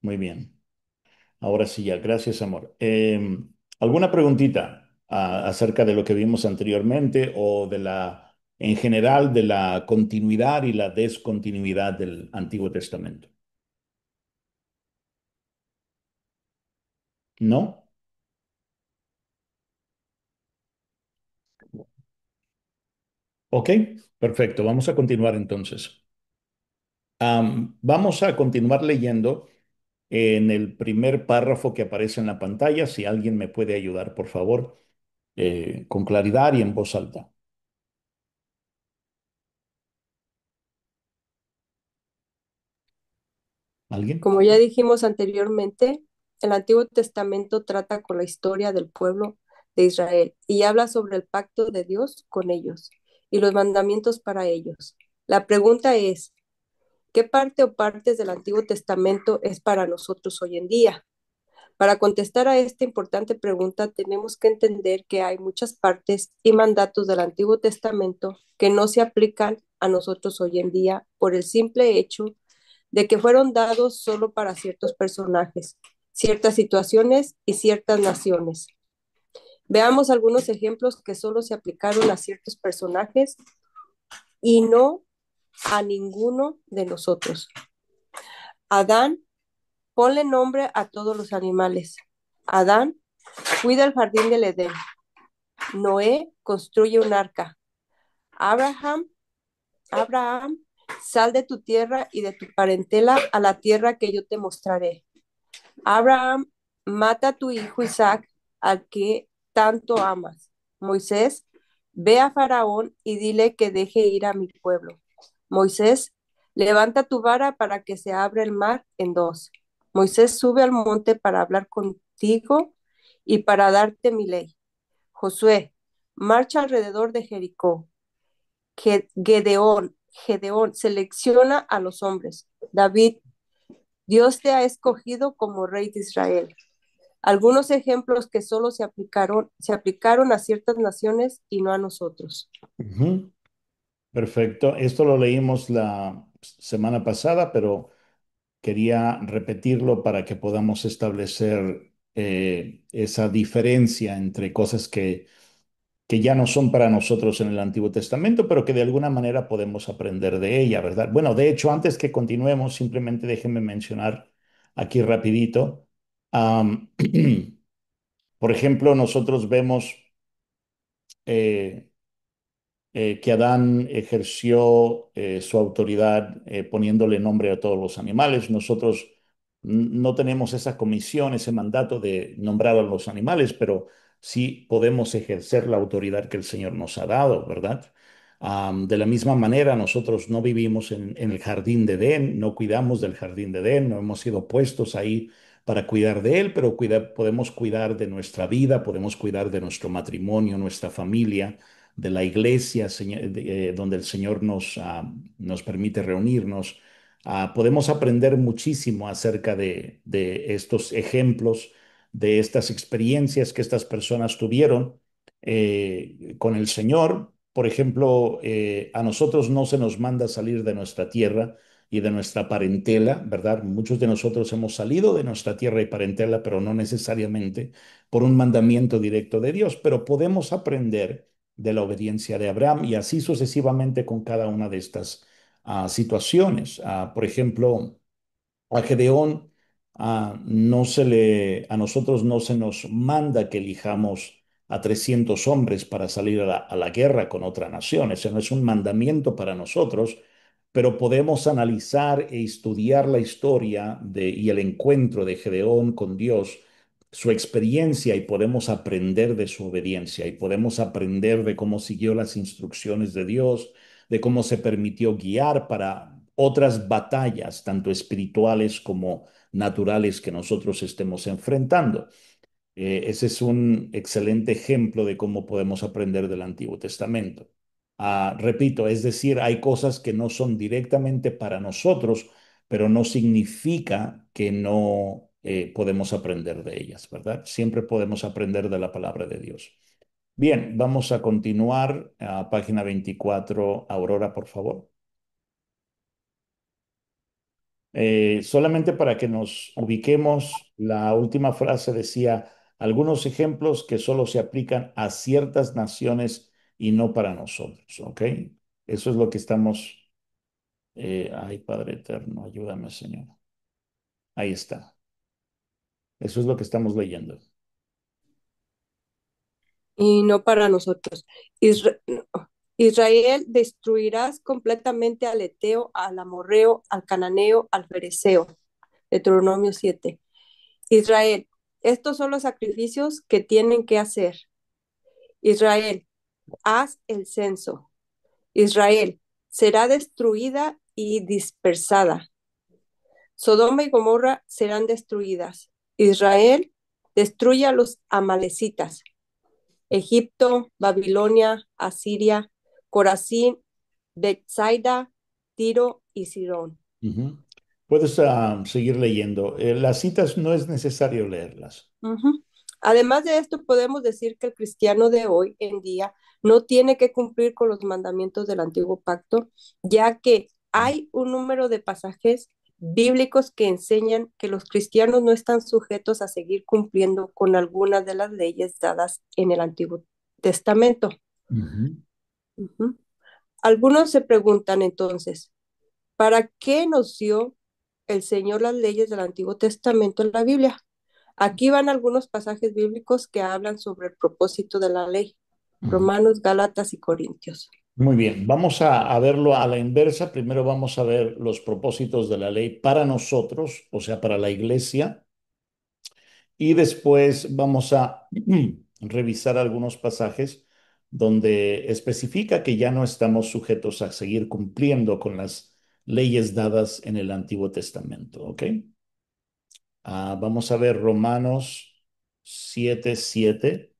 Muy bien. Ahora sí ya, gracias, amor. ¿Alguna preguntita acerca de lo que vimos anteriormente o en general, de la continuidad y la descontinuidad del Antiguo Testamento? ¿No? Ok, perfecto. Vamos a continuar entonces. Vamos a continuar leyendo en el primer párrafo que aparece en la pantalla. Si alguien me puede ayudar, por favor, con claridad y en voz alta. ¿Alguien? Como ya dijimos anteriormente, el Antiguo Testamento trata con la historia del pueblo de Israel y habla sobre el pacto de Dios con ellos y los mandamientos para ellos. La pregunta es, ¿qué parte o partes del Antiguo Testamento es para nosotros hoy en día? Para contestar a esta importante pregunta, tenemos que entender que hay muchas partes y mandatos del Antiguo Testamento que no se aplican a nosotros hoy en día por el simple hecho de que fueron dados solo para ciertos personajes, ciertas situaciones y ciertas naciones. Veamos algunos ejemplos que solo se aplicaron a ciertos personajes y no a ninguno de nosotros. Adán, ponle nombre a todos los animales. Adán, cuida el jardín del Edén. Noé, construye un arca. Abraham, Abraham, sal de tu tierra y de tu parentela a la tierra que yo te mostraré. Abraham, mata a tu hijo Isaac, al que tanto amas. Moisés, ve a Faraón y dile que deje ir a mi pueblo. Moisés, levanta tu vara para que se abra el mar en dos. Moisés sube al monte para hablar contigo y para darte mi ley. Josué, marcha alrededor de Jericó. Gedeón, selecciona a los hombres. David, Dios te ha escogido como rey de Israel. Algunos ejemplos que solo se aplicaron a ciertas naciones y no a nosotros. Ujú. Perfecto. Esto lo leímos la semana pasada, pero quería repetirlo para que podamos establecer esa diferencia entre cosas que ya no son para nosotros en el Antiguo Testamento, pero que de alguna manera podemos aprender de ella, ¿verdad? Bueno, de hecho, antes que continuemos, simplemente déjenme mencionar aquí rapidito. am, por ejemplo, nosotros vemos eh, que Adán ejerció su autoridad poniéndole nombre a todos los animales. Nosotros no tenemos esa comisión, ese mandato de nombrar a los animales, pero sí podemos ejercer la autoridad que el Señor nos ha dado, ¿verdad? De la misma manera, nosotros no vivimos en el jardín de Edén, no cuidamos del jardín de Edén, no hemos sido puestos ahí para cuidar de él, pero podemos cuidar de nuestra vida, podemos cuidar de nuestro matrimonio, nuestra familia, de la iglesia donde el Señor nos permite reunirnos. Podemos aprender muchísimo acerca de estos ejemplos, de estas experiencias que estas personas tuvieron con el Señor. Por ejemplo, a nosotros no se nos manda salir de nuestra tierra y de nuestra parentela, ¿verdad? Muchos de nosotros hemos salido de nuestra tierra y parentela, pero no necesariamente por un mandamiento directo de Dios, pero podemos aprender de la obediencia de Abraham y así sucesivamente con cada una de estas situaciones. Por ejemplo, a Gedeón a nosotros no se nos manda que elijamos a 300 hombres para salir a la guerra con otra nación. Ese no es un mandamiento para nosotros, pero podemos analizar e estudiar la historia y el encuentro de Gedeón con Dios, su experiencia y podemos aprender de su obediencia y podemos aprender de cómo siguió las instrucciones de Dios, de cómo se permitió guiar para otras batallas, tanto espirituales como naturales que nosotros estemos enfrentando. Ese es un excelente ejemplo de cómo podemos aprender del Antiguo Testamento. Repito, es decir, hay cosas que no son directamente para nosotros, pero no significa que no podemos aprender de ellas, ¿verdad? Siempre podemos aprender de la palabra de Dios. Bien, vamos a continuar a página 24. Aurora, por favor. Solamente para que nos ubiquemos, la última frase decía algunos ejemplos que solo se aplican a ciertas naciones y no para nosotros, ¿ok? Eso es lo que estamos, ay, Padre Eterno, ayúdame, Señor. Ahí está. Eso es lo que estamos leyendo. y no para nosotros. Israel destruirás completamente al Eteo, al Amorreo, al Cananeo, al Fereceo. Deuteronomio 7. Israel, estos son los sacrificios que tienen que hacer. Israel, haz el censo. Israel, será destruida y dispersada. Sodoma y Gomorra serán destruidas. Israel, destruye a los amalecitas. Egipto, Babilonia, Asiria, Corazín, Bethsaida, Tiro y Sidón. Ujú. Puedes seguir leyendo. Las citas no es necesario leerlas. Ujú. Además de esto, podemos decir que el cristiano de hoy en día no tiene que cumplir con los mandamientos del antiguo pacto, ya que hay un número de pasajes bíblicos que enseñan que los cristianos no están sujetos a seguir cumpliendo con algunas de las leyes dadas en el Antiguo Testamento. Ujú. Ujú. Algunos se preguntan entonces, ¿para qué nos dio el Señor las leyes del Antiguo Testamento en la Biblia? Aquí van algunos pasajes bíblicos que hablan sobre el propósito de la ley. Ujú. Romanos, Gálatas y Corintios. Muy bien, vamos a verlo a la inversa. Primero vamos a ver los propósitos de la ley para nosotros, o sea, para la iglesia, y después vamos a revisar algunos pasajes donde especifica que ya no estamos sujetos a seguir cumpliendo con las leyes dadas en el Antiguo Testamento, ¿ok? Vamos a ver Romanos 7:7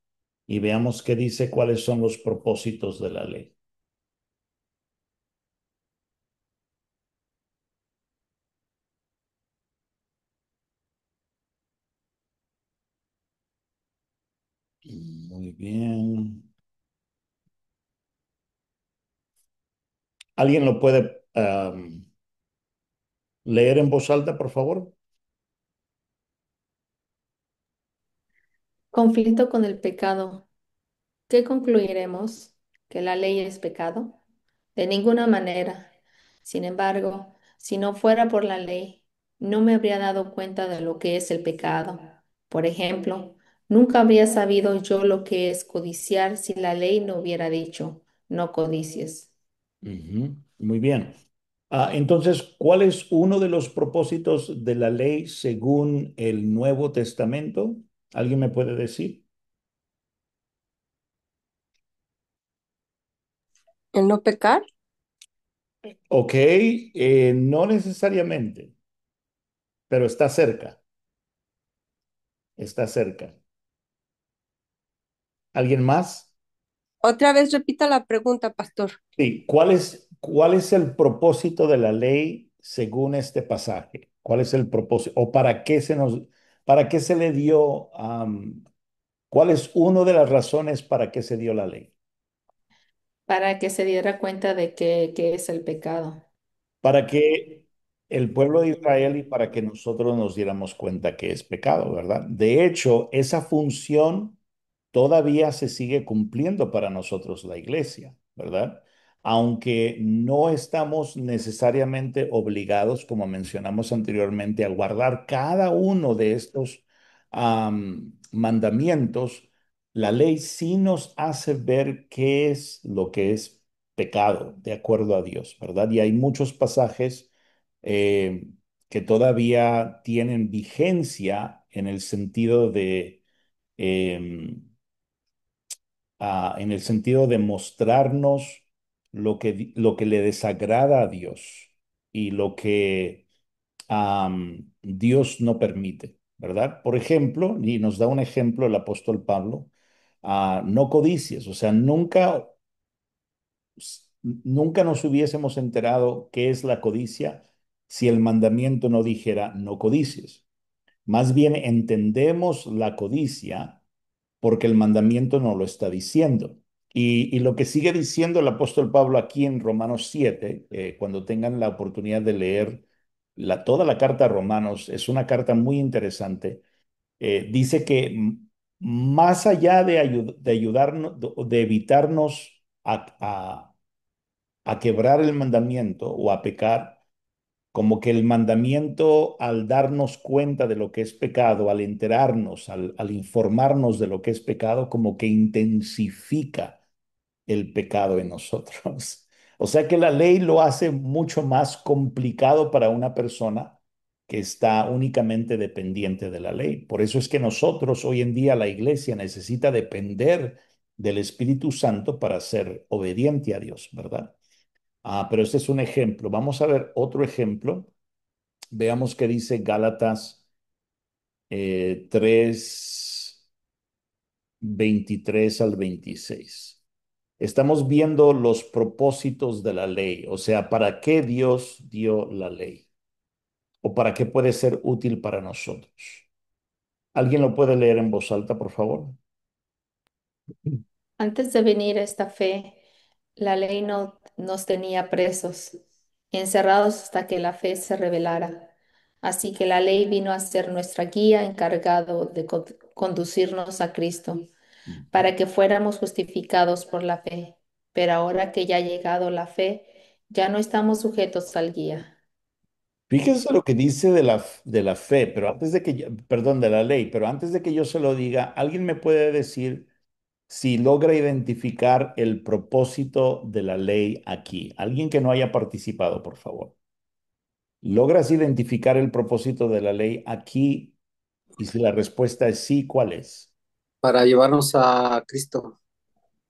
y veamos qué dice, cuáles son los propósitos de la ley. Muy bien. ¿Alguien lo puede leer en voz alta, por favor? Conflicto con el pecado. ¿Qué concluiremos? ¿Que la ley es pecado? De ninguna manera. Sin embargo, si no fuera por la ley, no me habría dado cuenta de lo que es el pecado. Por ejemplo, nunca habría sabido yo lo que es codiciar si la ley no hubiera dicho, no codicies. Ujú. Muy bien. Entonces, ¿cuál es uno de los propósitos de la ley según el Nuevo Testamento? ¿Alguien me puede decir? El no pecar. Ok, no necesariamente, pero está cerca, está cerca. ¿Alguien más? Otra vez repita la pregunta, pastor. Sí, cuál es el propósito de la ley según este pasaje? ¿Cuál es el propósito? ¿O para qué se le dio, cuál es una de las razones para qué se dio la ley? Para que se diera cuenta de que es el pecado. Para que el pueblo de Israel y para que nosotros nos diéramos cuenta que es pecado, ¿verdad? De hecho, esa función todavía se sigue cumpliendo para nosotros la iglesia, ¿verdad? Aunque no estamos necesariamente obligados, como mencionamos anteriormente, a guardar cada uno de estos mandamientos, la ley sí nos hace ver qué es lo que es pecado, de acuerdo a Dios, ¿verdad? Y hay muchos pasajes eh, que todavía tienen vigencia en el sentido de em, en el sentido de mostrarnos lo que le desagrada a Dios y lo que Dios no permite, ¿verdad? Por ejemplo, y nos da un ejemplo el apóstol Pablo, no codicies, o sea, nunca nos hubiésemos enterado qué es la codicia si el mandamiento no dijera no codicies. Más bien entendemos la codicia porque el mandamiento no lo está diciendo. Y lo que sigue diciendo el apóstol Pablo aquí en Romanos 7, cuando tengan la oportunidad de leer toda la carta a Romanos es una carta muy interesante. Dice que más allá de ayudarnos, de evitarnos a quebrar el mandamiento o a pecar, como que el mandamiento, al darnos cuenta de lo que es pecado, al enterarnos, al informarnos de lo que es pecado, como que intensifica el pecado en nosotros. O sea que la ley lo hace mucho más complicado para una persona que está únicamente dependiente de la ley. Por eso es que nosotros hoy en día, la iglesia necesita depender del Espíritu Santo para ser obediente a Dios, ¿verdad? Pero este es un ejemplo. Vamos a ver otro ejemplo. Veamos qué dice Gálatas 3, 23 al 26. Estamos viendo los propósitos de la ley, o sea, para qué Dios dio la ley o para qué puede ser útil para nosotros. ¿Alguien lo puede leer en voz alta, por favor? Antes de venir esta fe, la ley no nos tenía presos, encerrados hasta que la fe se revelara. Así que la ley vino a ser nuestra guía encargado de conducirnos a Cristo, para que fuéramos justificados por la fe. Pero ahora que ya ha llegado la fe, ya no estamos sujetos al guía. Fíjese lo que dice de la fe, pero antes de que perdón, de la ley, pero antes de que yo se lo diga, ¿alguien me puede decir si logra identificar el propósito de la ley aquí? Alguien que no haya participado, por favor. ¿Logras identificar el propósito de la ley aquí? Y si la respuesta es sí, ¿cuál es? para llevarnos a Cristo.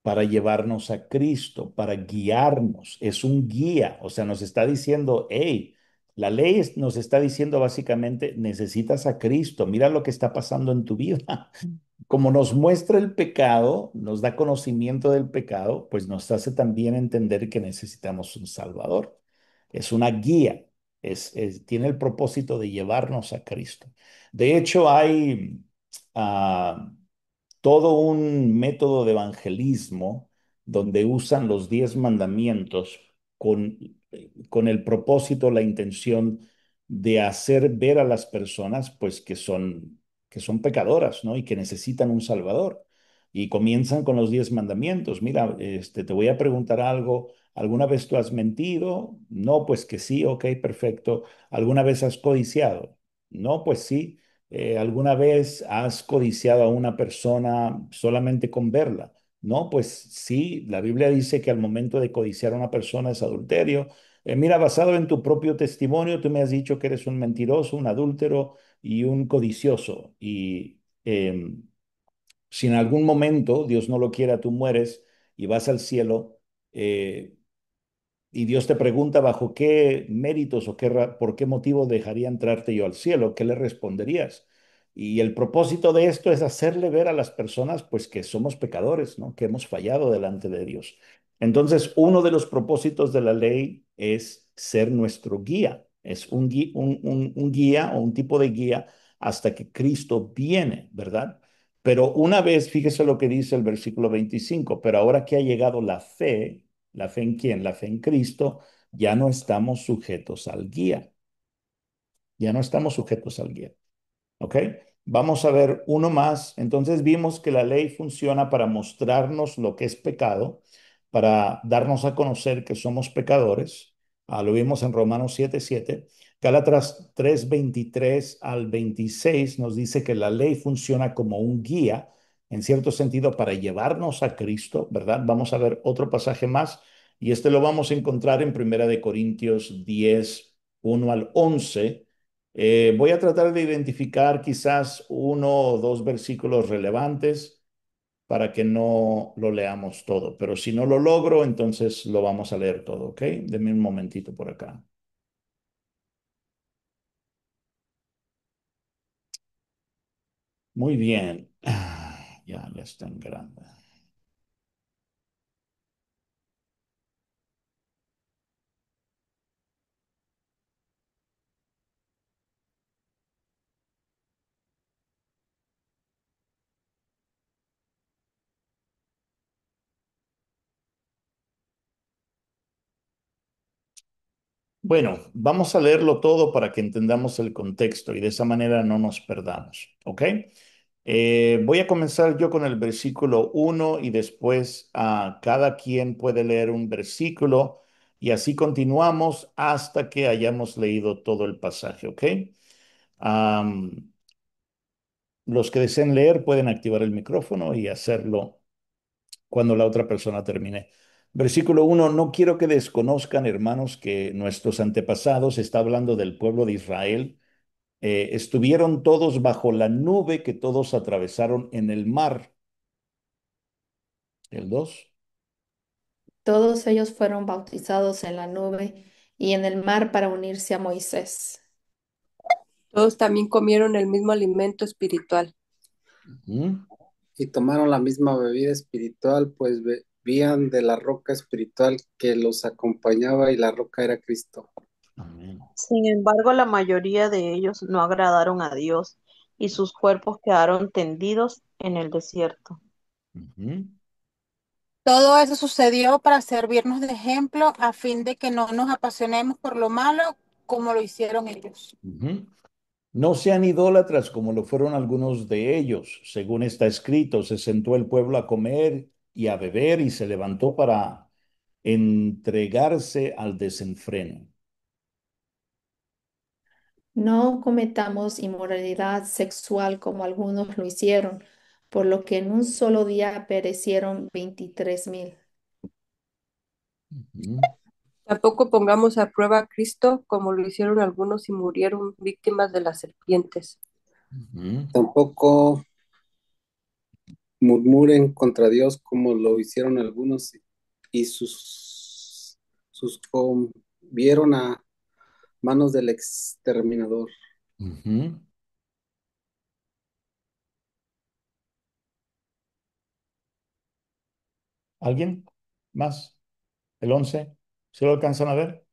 Para llevarnos a Cristo, para guiarnos. Es un guía, o sea, nos está diciendo, hey, la ley nos está diciendo básicamente, necesitas a Cristo, mira lo que está pasando en tu vida. Como nos muestra el pecado, nos da conocimiento del pecado, pues nos hace también entender que necesitamos un Salvador. Es una guía, tiene el propósito de llevarnos a Cristo. De hecho, hay ah, todo un método de evangelismo donde usan los 10 mandamientos con el propósito, la intención de hacer ver a las personas pues que son pecadoras, ¿no? Y que necesitan un Salvador. Y comienzan con los 10 mandamientos. Mira, te voy a preguntar algo. ¿Alguna vez tú has mentido? No, pues que sí, ok, perfecto. ¿Alguna vez has codiciado? No, pues sí. ¿Alguna vez has codiciado a una persona solamente con verla? No, pues sí, la Biblia dice que al momento de codiciar a una persona es adulterio. Mira, basado en tu propio testimonio, tú me has dicho que eres un mentiroso, un adúltero y un codicioso. Y si en algún momento, Dios no lo quiera, tú mueres y vas al cielo, eh, y Dios te pregunta bajo qué méritos o por qué motivo dejaría entrarte yo al cielo, ¿qué le responderías? Y el propósito de esto es hacerle ver a las personas pues que somos pecadores, ¿no? Que hemos fallado delante de Dios. Entonces, uno de los propósitos de la ley es ser nuestro guía. Es un guía o un tipo de guía hasta que Cristo viene, ¿verdad? Pero una vez, fíjese lo que dice el versículo 25, pero ahora que ha llegado ¿la fe en quién? La fe en Cristo, ya no estamos sujetos al guía, ya no estamos sujetos al guía. ¿Ok? Vamos a ver uno más. Entonces vimos que la ley funciona para mostrarnos lo que es pecado, para darnos a conocer que somos pecadores. Lo vimos en Romanos 7:7. Gálatas 3:23 al 26 nos dice que la ley funciona como un guía, en cierto sentido, para llevarnos a Cristo, ¿verdad? Vamos a ver otro pasaje más y este lo vamos a encontrar en Primera de Corintios 10:1 al 11. Voy a tratar de identificar quizás uno o dos versículos relevantes para que no lo leamos todo, pero si no lo logro, entonces lo vamos a leer todo, ¿ok? Denme un momentito por acá. Muy bien. Ya está en grande. Bueno, vamos a leerlo todo para que entendamos el contexto y de esa manera no nos perdamos, ¿ok? Voy a comenzar yo con el versículo 1 y después cada quien puede leer un versículo y así continuamos hasta que hayamos leído todo el pasaje, ¿ok? Am, los que deseen leer pueden activar el micrófono y hacerlo cuando la otra persona termine. Versículo 1, no quiero que desconozcan, hermanos, que nuestros antepasados, está hablando del pueblo de Israel, estuvieron todos bajo la nube que todos atravesaron en el mar. El 2. Todos ellos fueron bautizados en la nube y en el mar para unirse a Moisés. Todos también comieron el mismo alimento espiritual. Ujú, Y tomaron la misma bebida espiritual, pues bebían de la roca espiritual que los acompañaba y la roca era Cristo. amén. Sin embargo, la mayoría de ellos no agradaron a Dios y sus cuerpos quedaron tendidos en el desierto. Ujú, Todo eso sucedió para servirnos de ejemplo a fin de que no nos apasionemos por lo malo como lo hicieron ellos. ujú. No sean idólatras como lo fueron algunos de ellos. Según está escrito, se sentó el pueblo a comer y a beber y se levantó para entregarse al desenfreno. No cometamos inmoralidad sexual como algunos lo hicieron, por lo que en un solo día perecieron 23,000. Ujú, Tampoco pongamos a prueba a Cristo como lo hicieron algunos y murieron víctimas de las serpientes. ujú, Tampoco murmuren contra Dios como lo hicieron algunos y sus vieron a manos del exterminador. ujú. ¿Alguien más? El 11. ¿Se lo alcanzan a ver?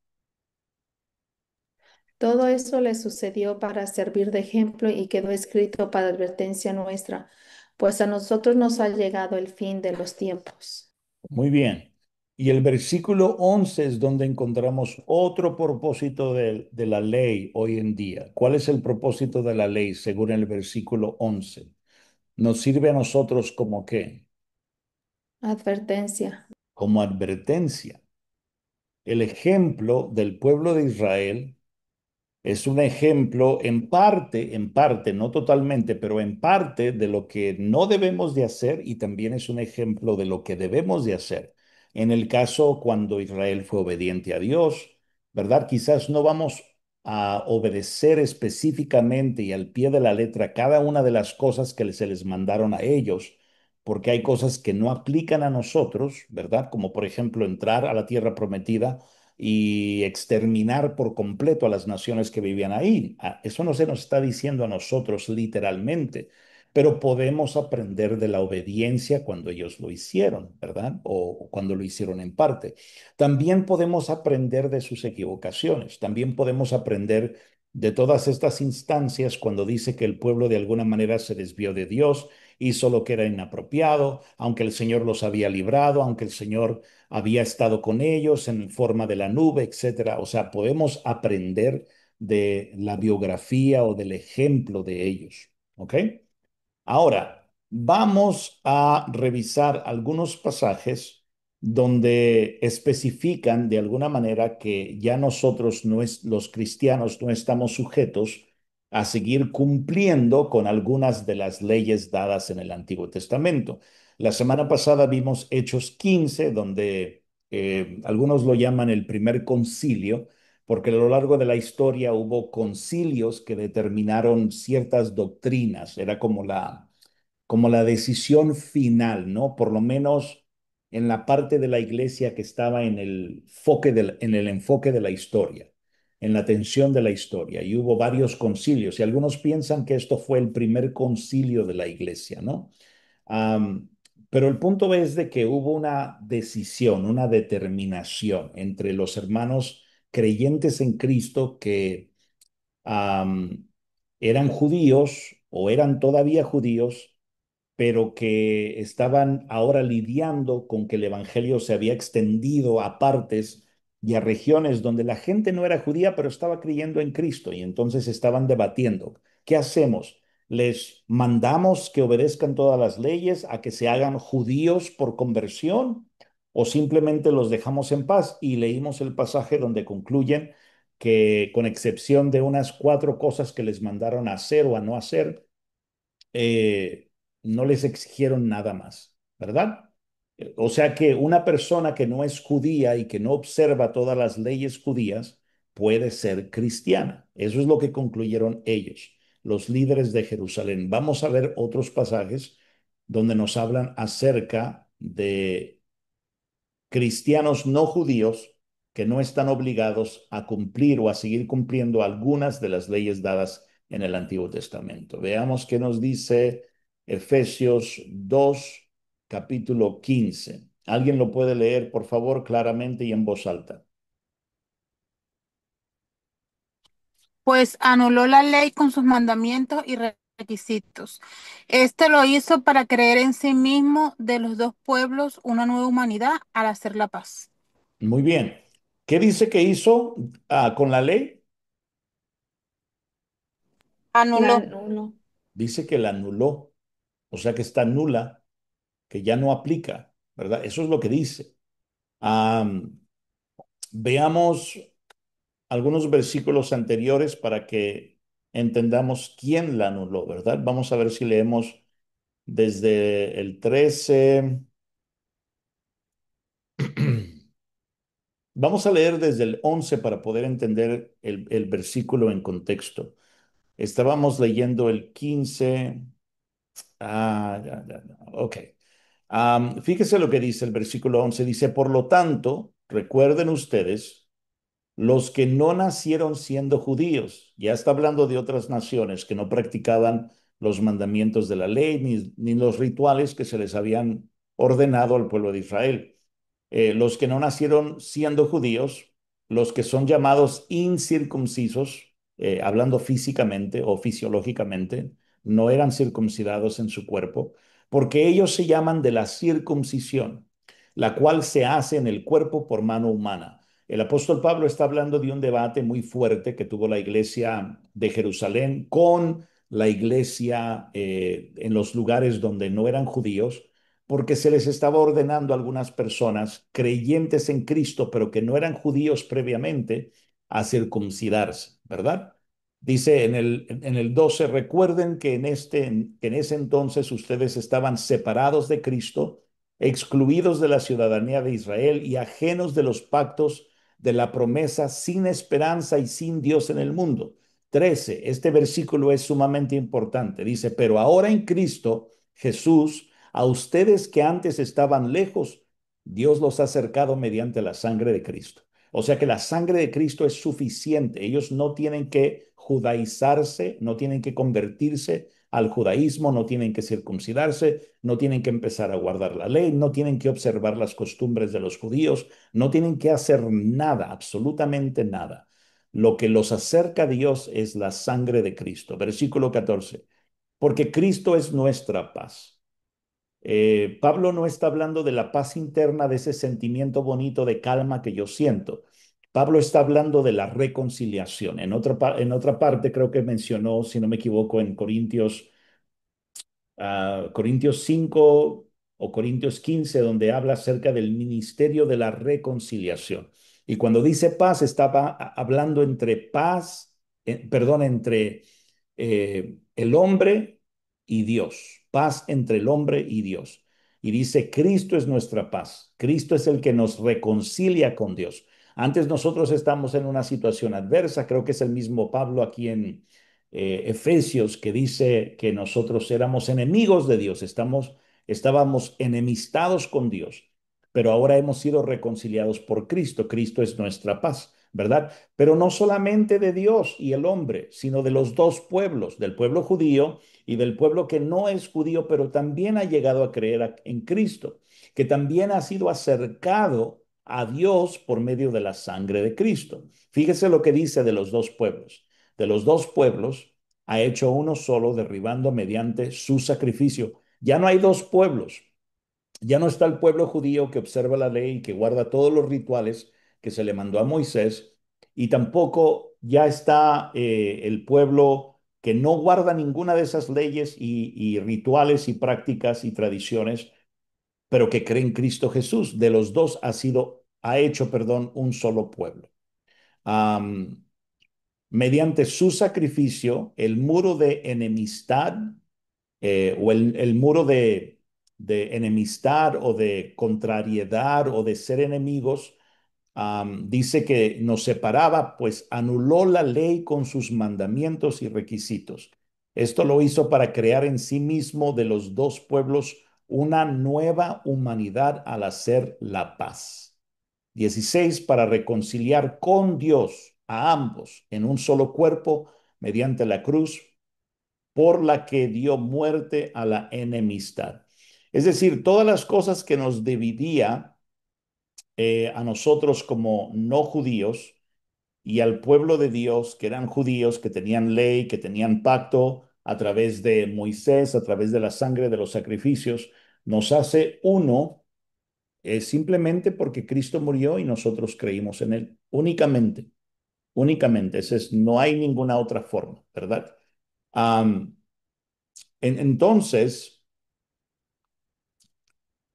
Todo eso le sucedió para servir de ejemplo y quedó escrito para advertencia nuestra, pues a nosotros nos ha llegado el fin de los tiempos. Muy bien. Y el versículo 11 es donde encontramos otro propósito de la ley hoy en día. ¿Cuál es el propósito de la ley según el versículo 11? Nos sirve a nosotros como qué? Advertencia. Como advertencia. El ejemplo del pueblo de Israel es un ejemplo en parte, no totalmente, pero en parte de lo que no debemos de hacer y también es un ejemplo de lo que debemos de hacer. En el caso cuando Israel fue obediente a Dios, ¿verdad? Quizás no vamos a obedecer específicamente y al pie de la letra cada una de las cosas que se les mandaron a ellos, porque hay cosas que no aplican a nosotros, ¿verdad? Como por ejemplo entrar a la tierra prometida y exterminar por completo a las naciones que vivían ahí. Eso no se nos está diciendo a nosotros literalmente, pero podemos aprender de la obediencia cuando ellos lo hicieron, ¿verdad? O cuando lo hicieron en parte. También podemos aprender de sus equivocaciones, también podemos aprender de todas estas instancias cuando dice que el pueblo de alguna manera se desvió de Dios, hizo lo que era inapropiado, aunque el Señor los había librado, aunque el Señor había estado con ellos en forma de la nube, etcétera. O sea, podemos aprender de la biografía o del ejemplo de ellos, ¿ok? Ahora, vamos a revisar algunos pasajes donde especifican de alguna manera que ya nosotros, no es, los cristianos, no estamos sujetos a seguir cumpliendo con algunas de las leyes dadas en el Antiguo Testamento. La semana pasada vimos Hechos 15, donde algunos lo llaman el primer concilio, porque a lo largo de la historia hubo concilios que determinaron ciertas doctrinas, era como la decisión final, ¿no? Por lo menos en la parte de la iglesia que estaba en el enfoque de la historia, en la tensión de la historia, y hubo varios concilios, y algunos piensan que esto fue el primer concilio de la iglesia, ¿no? Am, pero el punto es de que hubo una decisión, una determinación entre los hermanos creyentes en Cristo que am, eran judíos o eran todavía judíos, pero que estaban ahora lidiando con que el Evangelio se había extendido a partes y a regiones donde la gente no era judía, pero estaba creyendo en Cristo y entonces estaban debatiendo, ¿qué hacemos? ¿Les mandamos que obedezcan todas las leyes, a que se hagan judíos por conversión o simplemente los dejamos en paz? Y leímos el pasaje donde concluyen que con excepción de unas 4 cosas que les mandaron a hacer o a no hacer, eh, no les exigieron nada más, ¿verdad? O sea que una persona que no es judía y que no observa todas las leyes judías puede ser cristiana. Eso es lo que concluyeron ellos, los líderes de Jerusalén. Vamos a ver otros pasajes donde nos hablan acerca de cristianos no judíos que no están obligados a cumplir o a seguir cumpliendo algunas de las leyes dadas en el Antiguo Testamento. Veamos qué nos dice Efesios 2, capítulo 15. ¿Alguien lo puede leer, por favor, claramente y en voz alta? Pues anuló la ley con sus mandamientos y requisitos. Este lo hizo para creer en sí mismo de los dos pueblos una nueva humanidad al hacer la paz. Muy bien. ¿Qué dice que hizo con la ley? La Anuló. uno. Dice que la anuló, o sea que está nula, que ya no aplica, ¿verdad? Eso es lo que dice. Am, Veamos algunos versículos anteriores para que entendamos quién la anuló, ¿verdad? Vamos a ver si leemos desde el 13. Vamos a leer desde el 11 para poder entender el versículo en contexto. Estábamos leyendo el 15. Ok. Fíjese lo que dice el versículo 11. Dice, por lo tanto, recuerden ustedes los que no nacieron siendo judíos. Ya está hablando de otras naciones que no practicaban los mandamientos de la ley ni los rituales que se les habían ordenado al pueblo de Israel. Los que no nacieron siendo judíos, los que son llamados incircuncisos, hablando físicamente o fisiológicamente, no eran circuncidados en su cuerpo, porque ellos se llaman de la circuncisión, la cual se hace en el cuerpo por mano humana. El apóstol Pablo está hablando de un debate muy fuerte que tuvo la iglesia de Jerusalén con la iglesia en los lugares donde no eran judíos, porque se les estaba ordenando a algunas personas creyentes en Cristo, pero que no eran judíos previamente, a circuncidarse, ¿verdad? Dice en el 12, recuerden que en ese entonces ustedes estaban separados de Cristo, excluidos de la ciudadanía de Israel y ajenos de los pactos de la promesa, sin esperanza y sin Dios en el mundo. 13, este versículo es sumamente importante. Dice, pero ahora en Cristo Jesús, a ustedes que antes estaban lejos, Dios los ha acercado mediante la sangre de Cristo. O sea que la sangre de Cristo es suficiente. Ellos no tienen que judaizarse, no tienen que convertirse al judaísmo, no tienen que circuncidarse, no tienen que empezar a guardar la ley, no tienen que observar las costumbres de los judíos, no tienen que hacer nada, absolutamente nada. Lo que los acerca a Dios es la sangre de Cristo. Versículo 14. Porque Cristo es nuestra paz. Pablo no está hablando de la paz interna, de ese sentimiento bonito de calma que yo siento. Pablo está hablando de la reconciliación. En otra parte creo que mencionó, si no me equivoco, en Corintios 5 o Corintios 15, donde habla acerca del ministerio de la reconciliación. Y cuando dice paz, estaba hablando entre paz, perdón, entre el hombre y Dios, paz entre el hombre y Dios. Y dice, Cristo es nuestra paz, Cristo es el que nos reconcilia con Dios. Antes nosotros estamos en una situación adversa, creo que es el mismo Pablo aquí en Efesios, que dice que nosotros éramos enemigos de Dios, estábamos enemistados con Dios, pero ahora hemos sido reconciliados por Cristo. Cristo es nuestra paz, ¿verdad? Pero no solamente de Dios y el hombre, sino de los dos pueblos, del pueblo judío y del pueblo que no es judío, pero también ha llegado a creer en Cristo, que también ha sido acercado a Dios por medio de la sangre de Cristo. Fíjese lo que dice de los dos pueblos. De los dos pueblos ha hecho uno solo, derribando mediante su sacrificio. Ya no hay dos pueblos. Ya no está el pueblo judío que observa la ley y que guarda todos los rituales que se le mandó a Moisés, y tampoco ya está el pueblo que no guarda ninguna de esas leyes y rituales y prácticas y tradiciones, pero que cree en Cristo Jesús. De los dos ha hecho, perdón, un solo pueblo. Um, Mediante su sacrificio, el muro de enemistad o el muro de enemistad o de contrariedad o de ser enemigos, dice que nos separaba, pues anuló la ley con sus mandamientos y requisitos. Esto lo hizo para crear en sí mismo de los dos pueblos una nueva humanidad al hacer la paz. 16, para reconciliar con Dios a ambos en un solo cuerpo mediante la cruz por la que dio muerte a la enemistad. Es decir, todas las cosas que nos dividía a nosotros como no judíos y al pueblo de Dios, que eran judíos, que tenían ley, que tenían pacto a través de Moisés, a través de la sangre de los sacrificios, nos hace uno simplemente porque Cristo murió y nosotros creímos en él. Únicamente, únicamente. No hay ninguna otra forma, ¿verdad? Um, entonces,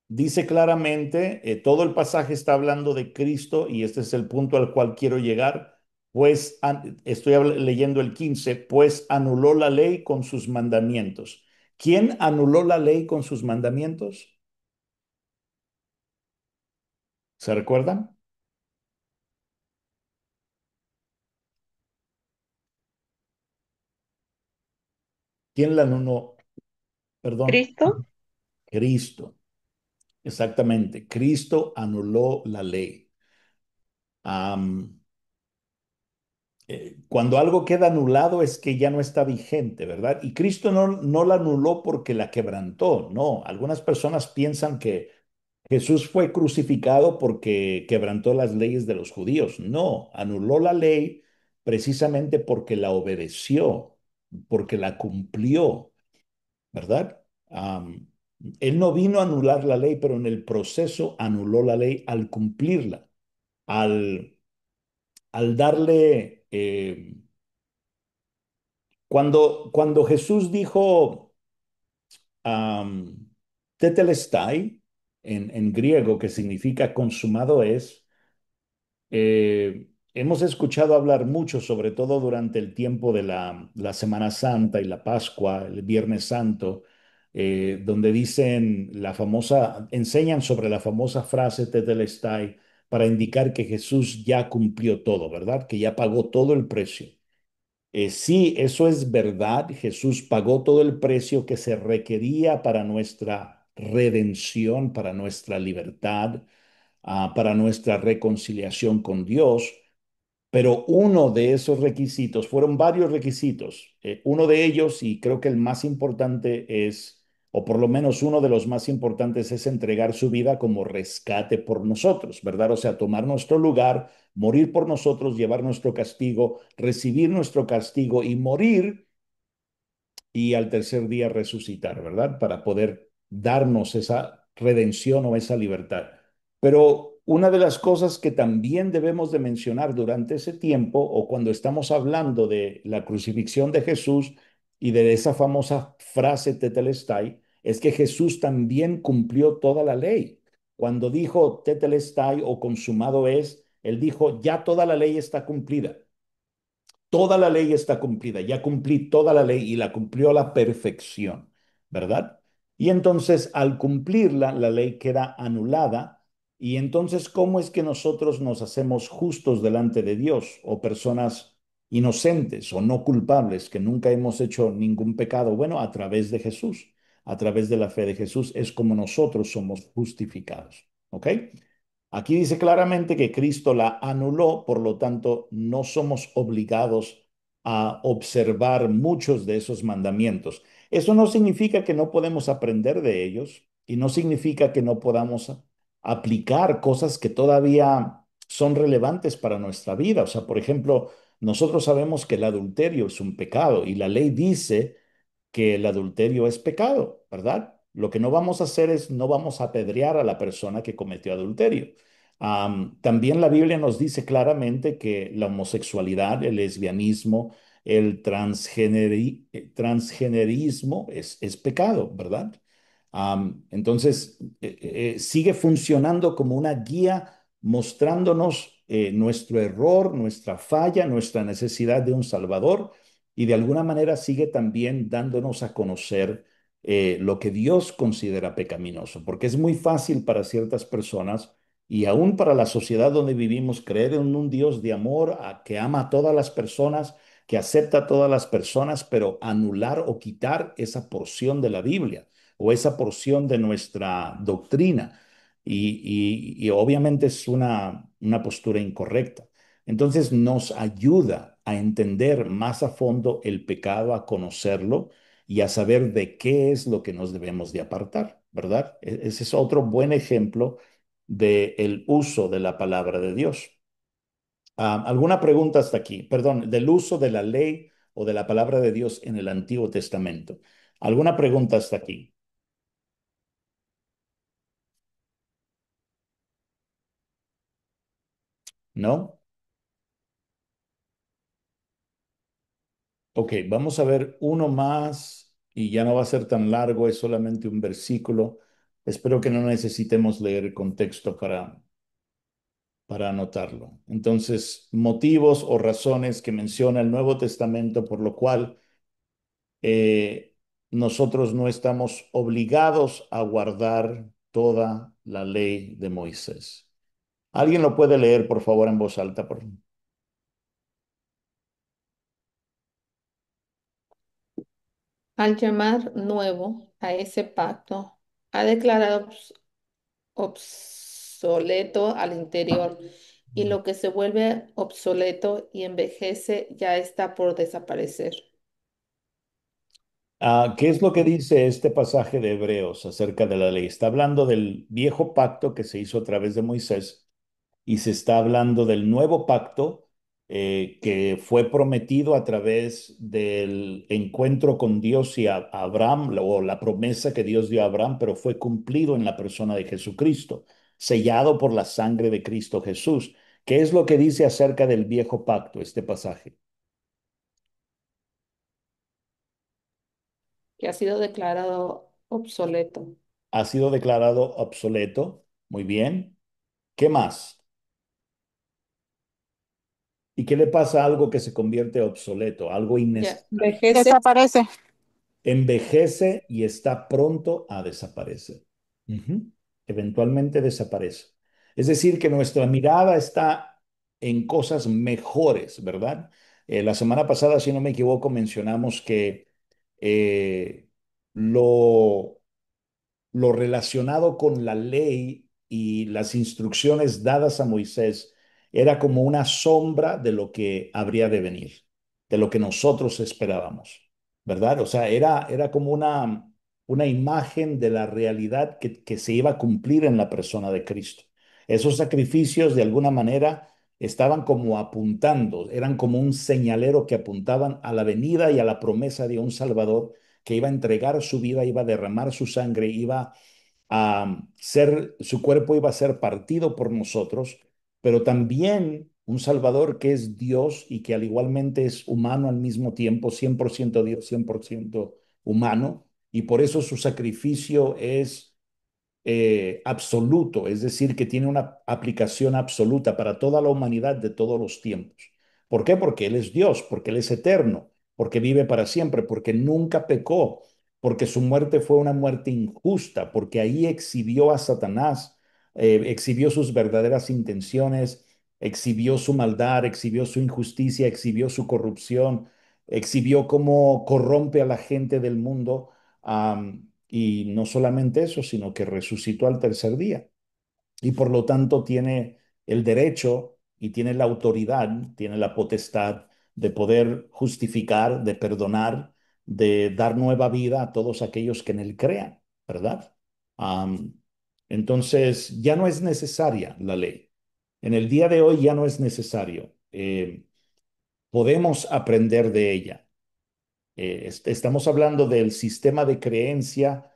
dice claramente, todo el pasaje está hablando de Cristo y este es el punto al cual quiero llegar, pues estoy leyendo el 15, pues anuló la ley con sus mandamientos. ¿Quién anuló la ley con sus mandamientos? ¿Se recuerdan? ¿Quién la anuló? Perdón, Cristo. Cristo. Exactamente, Cristo anuló la ley. Am, Cuando algo queda anulado es que ya no está vigente, ¿verdad? Y Cristo no la anuló porque la quebrantó, no. Algunas personas piensan que Jesús fue crucificado porque quebrantó las leyes de los judíos. No, anuló la ley precisamente porque la obedeció, porque la cumplió, ¿verdad? Él no vino a anular la ley, pero en el proceso anuló la ley al cumplirla, al, al darle cuando Jesús dijo um, tetelestai, en griego, que significa consumado es, hemos escuchado hablar mucho, sobre todo durante el tiempo de la Semana Santa y la Pascua, el Viernes Santo, donde enseñan sobre la famosa frase tetelestai para indicar que Jesús ya cumplió todo, ¿verdad? Que ya pagó todo el precio. Sí, eso es verdad. Jesús pagó todo el precio que se requería para nuestra redención, para nuestra libertad, para nuestra reconciliación con Dios. Pero uno de esos requisitos, fueron varios requisitos. Uno de ellos, y creo que el más importante es, o por lo menos uno de los más importantes, es entregar su vida como rescate por nosotros, ¿verdad? O sea, tomar nuestro lugar, morir por nosotros, llevar nuestro castigo, recibir nuestro castigo y morir y al tercer día resucitar, ¿verdad? Para poder darnos esa redención o esa libertad. Pero una de las cosas que también debemos de mencionar durante ese tiempo o cuando estamos hablando de la crucifixión de Jesús y de esa famosa frase tetelestai, es que Jesús también cumplió toda la ley. Cuando dijo tetelestai o consumado es, él dijo, ya toda la ley está cumplida. Toda la ley está cumplida, ya cumplí toda la ley y la cumplió a la perfección, ¿verdad? Y entonces al cumplirla, la ley queda anulada. Y entonces, ¿cómo es que nosotros nos hacemos justos delante de Dios o personas inocentes o no culpables que nunca hemos hecho ningún pecado? Bueno, a través de Jesús, a través de la fe de Jesús es como nosotros somos justificados, ¿ok? Aquí dice claramente que Cristo la anuló, por lo tanto, no somos obligados a observar muchos de esos mandamientos. Eso no significa que no podemos aprender de ellos y no significa que no podamos aplicar cosas que todavía son relevantes para nuestra vida. O sea, por ejemplo, nosotros sabemos que el adulterio es un pecado y la ley dice que el adulterio es pecado, ¿verdad? Lo que no vamos a hacer es no vamos a apedrear a la persona que cometió adulterio. También la Biblia nos dice claramente que la homosexualidad, el lesbianismo, el transgenerismo es pecado, ¿verdad? Entonces, sigue funcionando como una guía mostrándonos nuestro error, nuestra falla, nuestra necesidad de un Salvador y de alguna manera sigue también dándonos a conocer lo que Dios considera pecaminoso, porque es muy fácil para ciertas personas y aún para la sociedad donde vivimos creer en un Dios de amor que ama a todas las personas, que acepta a todas las personas, pero anular o quitar esa porción de la Biblia o esa porción de nuestra doctrina. Y obviamente es una postura incorrecta. Entonces nos ayuda a entender más a fondo el pecado, a conocerlo y a saber de qué es lo que nos debemos de apartar, ¿verdad? Ese es otro buen ejemplo del uso de la palabra de Dios. ¿Alguna pregunta hasta aquí? Perdón, del uso de la ley o de la palabra de Dios en el Antiguo Testamento. ¿Alguna pregunta hasta aquí? ¿No? Ok, vamos a ver uno más y ya no va a ser tan largo, es solamente un versículo. Espero que no necesitemos leer el contexto para anotarlo. Entonces, motivos o razones que menciona el Nuevo Testamento por lo cual nosotros no estamos obligados a guardar toda la ley de Moisés. ¿Alguien lo puede leer, por favor, en voz alta? Al llamar nuevo a ese pacto, ha declarado obsoleto al interior, y lo que se vuelve obsoleto y envejece ya está por desaparecer. ¿Qué es lo que dice este pasaje de Hebreos acerca de la ley? Está hablando del viejo pacto que se hizo a través de Moisés y se está hablando del nuevo pacto que fue prometido a través del encuentro con Dios y a Abraham, o la promesa que Dios dio a Abraham, pero fue cumplido en la persona de Jesucristo, sellado por la sangre de Cristo Jesús. ¿Qué es lo que dice acerca del viejo pacto este pasaje? Que ha sido declarado obsoleto. Ha sido declarado obsoleto. Muy bien. ¿Qué más? ¿Y qué le pasa a algo que se convierte obsoleto, algo Ya, innecesario? Envejece. Desaparece. Envejece y está pronto a desaparecer. Ujú. Eventualmente desaparece. Es decir, que nuestra mirada está en cosas mejores, ¿verdad? La semana pasada, si no me equivoco, mencionamos que eh, lo lo relacionado con la ley y las instrucciones dadas a Moisés era como una sombra de lo que habría de venir, de lo que nosotros esperábamos, ¿verdad? O sea, era como una imagen de la realidad que se iba a cumplir en la persona de Cristo. Esos sacrificios, de alguna manera, estaban como apuntando, eran como un señalero que apuntaban a la venida y a la promesa de un Salvador que iba a entregar su vida, iba a derramar su sangre, iba a ser, su cuerpo iba a ser partido por nosotros, pero también un Salvador que es Dios y que al igualmente es humano al mismo tiempo, 100% Dios, 100% humano, y por eso su sacrificio es absoluto, es decir, que tiene una aplicación absoluta para toda la humanidad de todos los tiempos. ¿Por qué? Porque Él es Dios, porque Él es eterno, porque vive para siempre, porque nunca pecó, porque su muerte fue una muerte injusta, porque ahí exhibió a Satanás, exhibió sus verdaderas intenciones, exhibió su maldad, exhibió su injusticia, exhibió su corrupción, exhibió cómo corrompe a la gente del mundo. Y no solamente eso, sino que resucitó al tercer día y por lo tanto tiene el derecho y tiene la autoridad, tiene la potestad de poder justificar, de perdonar, de dar nueva vida a todos aquellos que en él crean, ¿verdad? Am, entonces ya no es necesaria la ley. En el día de hoy ya no es necesario. Podemos aprender de ella. Estamos hablando del sistema de creencia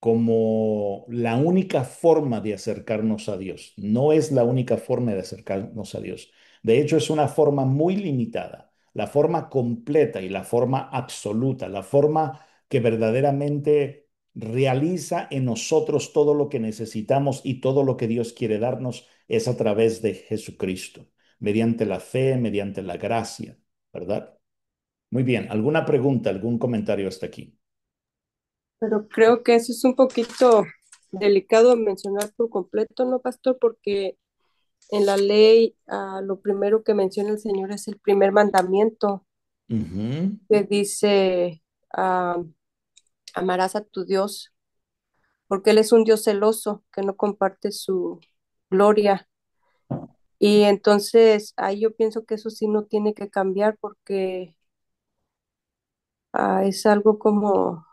como la única forma de acercarnos a Dios. No es la única forma de acercarnos a Dios. De hecho, es una forma muy limitada, la forma completa y la forma absoluta, la forma que verdaderamente realiza en nosotros todo lo que necesitamos y todo lo que Dios quiere darnos es a través de Jesucristo, mediante la fe, mediante la gracia, ¿verdad? Muy bien, ¿alguna pregunta, algún comentario hasta aquí? Pero creo que eso es un poquito delicado mencionar por completo, ¿no, pastor? Porque en la ley, lo primero que menciona el Señor es el primer mandamiento, Ujú, que dice, ah, amarás a tu Dios, porque Él es un Dios celoso, que no comparte su gloria. Y entonces ahí yo pienso que eso sí no tiene que cambiar porque es algo como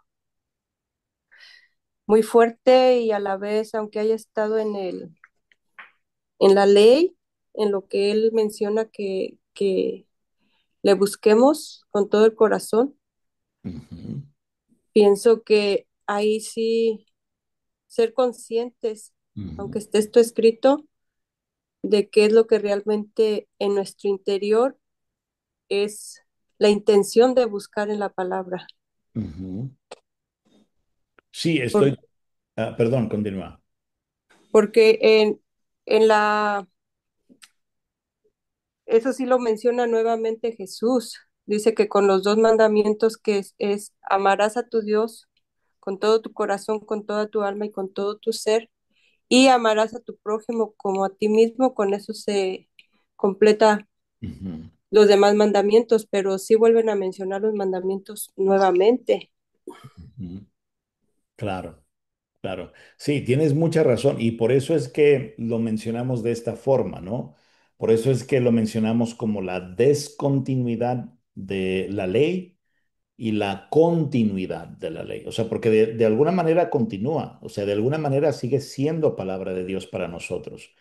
muy fuerte y a la vez, aunque haya estado en la ley, en lo que Él menciona que le busquemos con todo el corazón, ujú, pienso que ahí sí ser conscientes, ujú, aunque esté esto escrito, de qué es lo que realmente en nuestro interior es la intención de buscar en la palabra. ujú. Sí, Por- perdón, continúa. porque en eso sí lo menciona nuevamente Jesús. Dice que con los dos mandamientos que es amarás a tu Dios con todo tu corazón, con toda tu alma y con todo tu ser, y amarás a tu prójimo como a ti mismo, con eso se completa Ujú, los demás mandamientos, pero sí vuelven a mencionar los mandamientos nuevamente. ujú. Claro, claro. Sí, tienes mucha razón y por eso es que lo mencionamos de esta forma, ¿no? Por eso es que lo mencionamos como la descontinuidad de la ley y la continuidad de la ley. O sea, porque de alguna manera continúa, o sea, de alguna manera sigue siendo palabra de Dios para nosotros.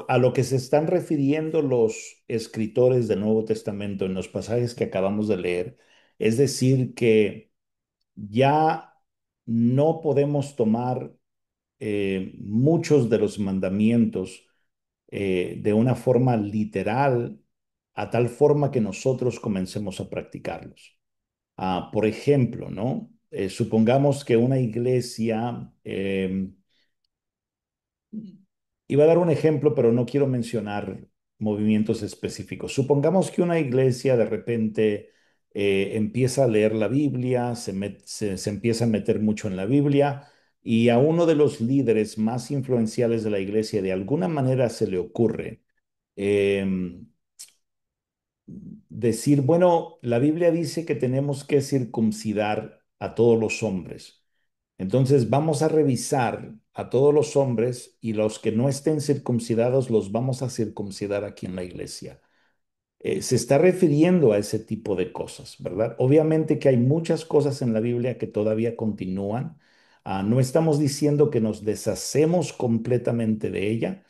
A lo que se están refiriendo los escritores del Nuevo Testamento en los pasajes que acabamos de leer, es decir, que ya no podemos tomar muchos de los mandamientos de una forma literal, a tal forma que nosotros comencemos a practicarlos. Por ejemplo, ¿no? Supongamos que una iglesia, iba a dar un ejemplo, pero no quiero mencionar movimientos específicos. Supongamos que una iglesia de repente empieza a leer la Biblia, se empieza a meter mucho en la Biblia y a uno de los líderes más influenciales de la iglesia de alguna manera se le ocurre em, decir, bueno, la Biblia dice que tenemos que circuncidar a todos los hombres. Entonces vamos a revisar a todos los hombres y los que no estén circuncidados los vamos a circuncidar aquí en la iglesia. Se está refiriendo a ese tipo de cosas, ¿verdad? Obviamente que hay muchas cosas en la Biblia que todavía continúan. No estamos diciendo que nos deshacemos completamente de ella,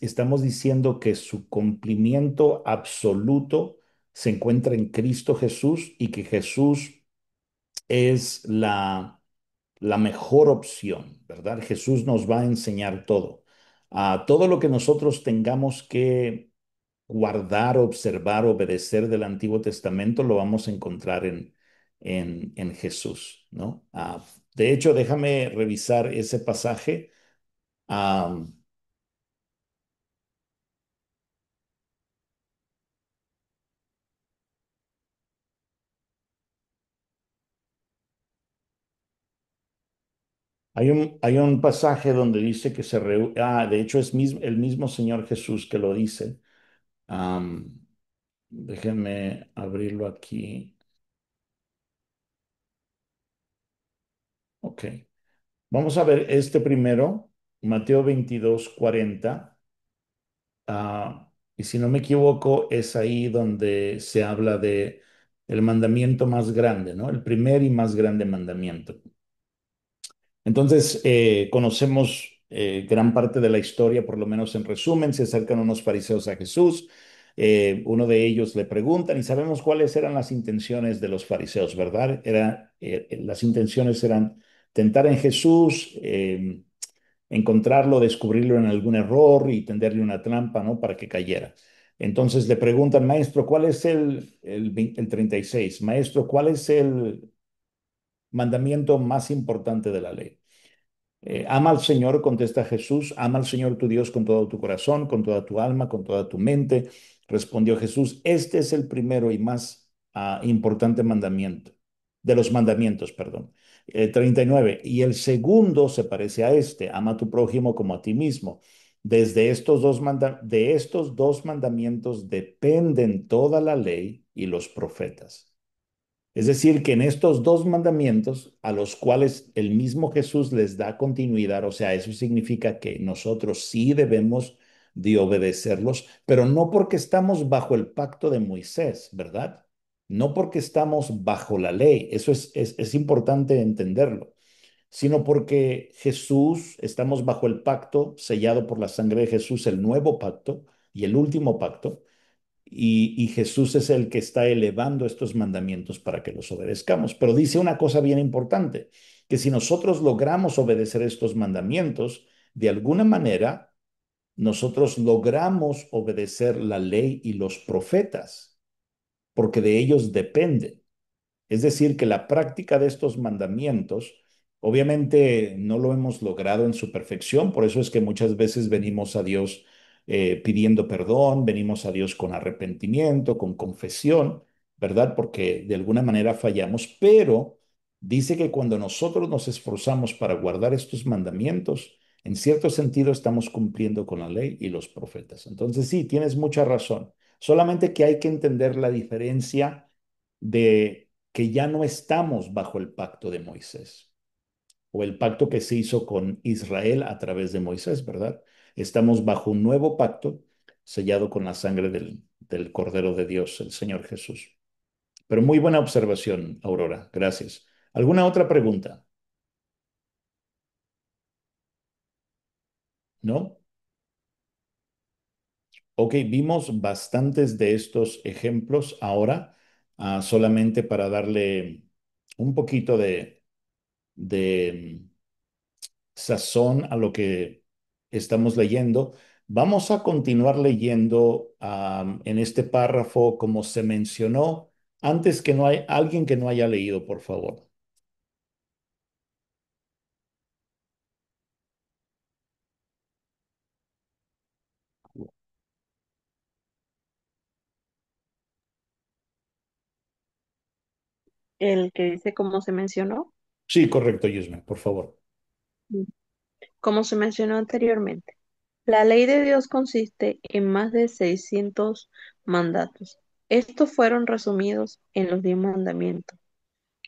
estamos diciendo que su cumplimiento absoluto se encuentra en Cristo Jesús y que Jesús es la mejor opción, ¿verdad? Jesús nos va a enseñar todo. Todo lo que nosotros tengamos que guardar, observar, obedecer del Antiguo Testamento, lo vamos a encontrar en Jesús, ¿no? De hecho, déjame revisar ese pasaje. Ah, hay un pasaje donde dice que de hecho es el mismo Señor Jesús que lo dice. Am, Déjenme abrirlo aquí. Ok. Vamos a ver este primero, Mateo 22:40. Y si no me equivoco, es ahí donde se habla de el mandamiento más grande, ¿no? El primer y más grande mandamiento. Entonces, conocemos gran parte de la historia, por lo menos en resumen, se acercan unos fariseos a Jesús Uno de ellos le preguntan y sabemos cuáles eran las intenciones de los fariseos, ¿verdad? Las intenciones eran tentar en Jesús, encontrarlo, descubrirlo en algún error y tenderle una trampa, ¿no? Para que cayera. Entonces le preguntan, maestro, ¿cuál es el 36? Maestro, ¿cuál es el mandamiento más importante de la ley? Ama al Señor, contesta Jesús, ama al Señor tu Dios con todo tu corazón, con toda tu alma, con toda tu mente. Respondió Jesús, este es el primero y más importante mandamiento, de los mandamientos, perdón. 39, y el segundo se parece a este, ama a tu prójimo como a ti mismo. De estos dos mandamientos dependen toda la ley y los profetas. Es decir, que en estos dos mandamientos, a los cuales el mismo Jesús les da continuidad, o sea, eso significa que nosotros sí debemos de obedecerlos, pero no porque estamos bajo el pacto de Moisés, ¿verdad? No porque estamos bajo la ley, eso es importante entenderlo, sino porque Jesús, estamos bajo el pacto sellado por la sangre de Jesús, el nuevo pacto y el último pacto. Y Jesús es el que está elevando estos mandamientos para que los obedezcamos. Pero dice una cosa bien importante, que si nosotros logramos obedecer estos mandamientos, de alguna manera, nosotros logramos obedecer la ley y los profetas, porque de ellos depende. Es decir, que la práctica de estos mandamientos, obviamente no lo hemos logrado en su perfección, por eso es que muchas veces venimos a Dios pidiendo perdón, venimos a Dios con arrepentimiento, con confesión, ¿verdad? Porque de alguna manera fallamos, pero dice que cuando nosotros nos esforzamos para guardar estos mandamientos, en cierto sentido estamos cumpliendo con la ley y los profetas. Entonces sí, tienes mucha razón. Solamente que hay que entender la diferencia de que ya no estamos bajo el pacto de Moisés o el pacto que se hizo con Israel a través de Moisés, ¿verdad? Estamos bajo un nuevo pacto sellado con la sangre del Cordero de Dios, el Señor Jesús. Pero muy buena observación, Aurora. Gracias. ¿Alguna otra pregunta? ¿No? Ok, vimos bastantes de estos ejemplos ahora, solamente para darle un poquito de sazón a lo que estamos leyendo. Vamos a continuar leyendo en este párrafo como se mencionó. Antes que no hay alguien que no haya leído, por favor. El que dice como se mencionó, Sí, correcto, Yusme, por favor. como se mencionó anteriormente. La ley de Dios consiste en más de 600 mandatos. Estos fueron resumidos en los 10 mandamientos.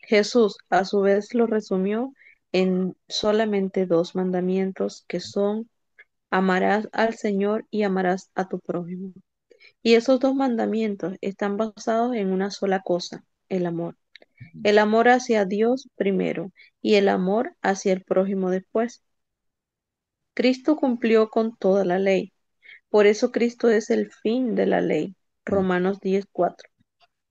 Jesús, a su vez, lo resumió en solamente dos mandamientos que son: amarás al Señor y amarás a tu prójimo. Y esos dos mandamientos están basados en una sola cosa: el amor. El amor hacia Dios primero y el amor hacia el prójimo después. Cristo cumplió con toda la ley. Por eso Cristo es el fin de la ley. Romanos 10:4.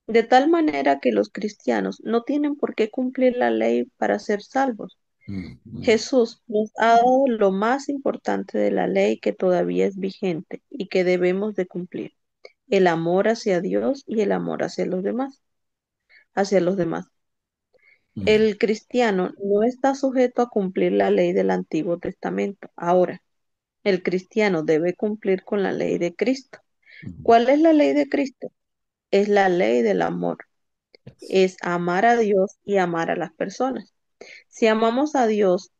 De tal manera que los cristianos no tienen por qué cumplir la ley para ser salvos. Mm, mm, Jesús nos ha dado lo más importante de la ley que todavía es vigente y que debemos de cumplir: el amor hacia Dios y el amor hacia los demás. mm, El cristiano no está sujeto a cumplir la ley del Antiguo Testamento. Ahora, el cristiano debe cumplir con la ley de Cristo. mm. ¿Cuál es la ley de Cristo? Es la ley del amor. Es amar a Dios y amar a las personas. Si amamos a Dios,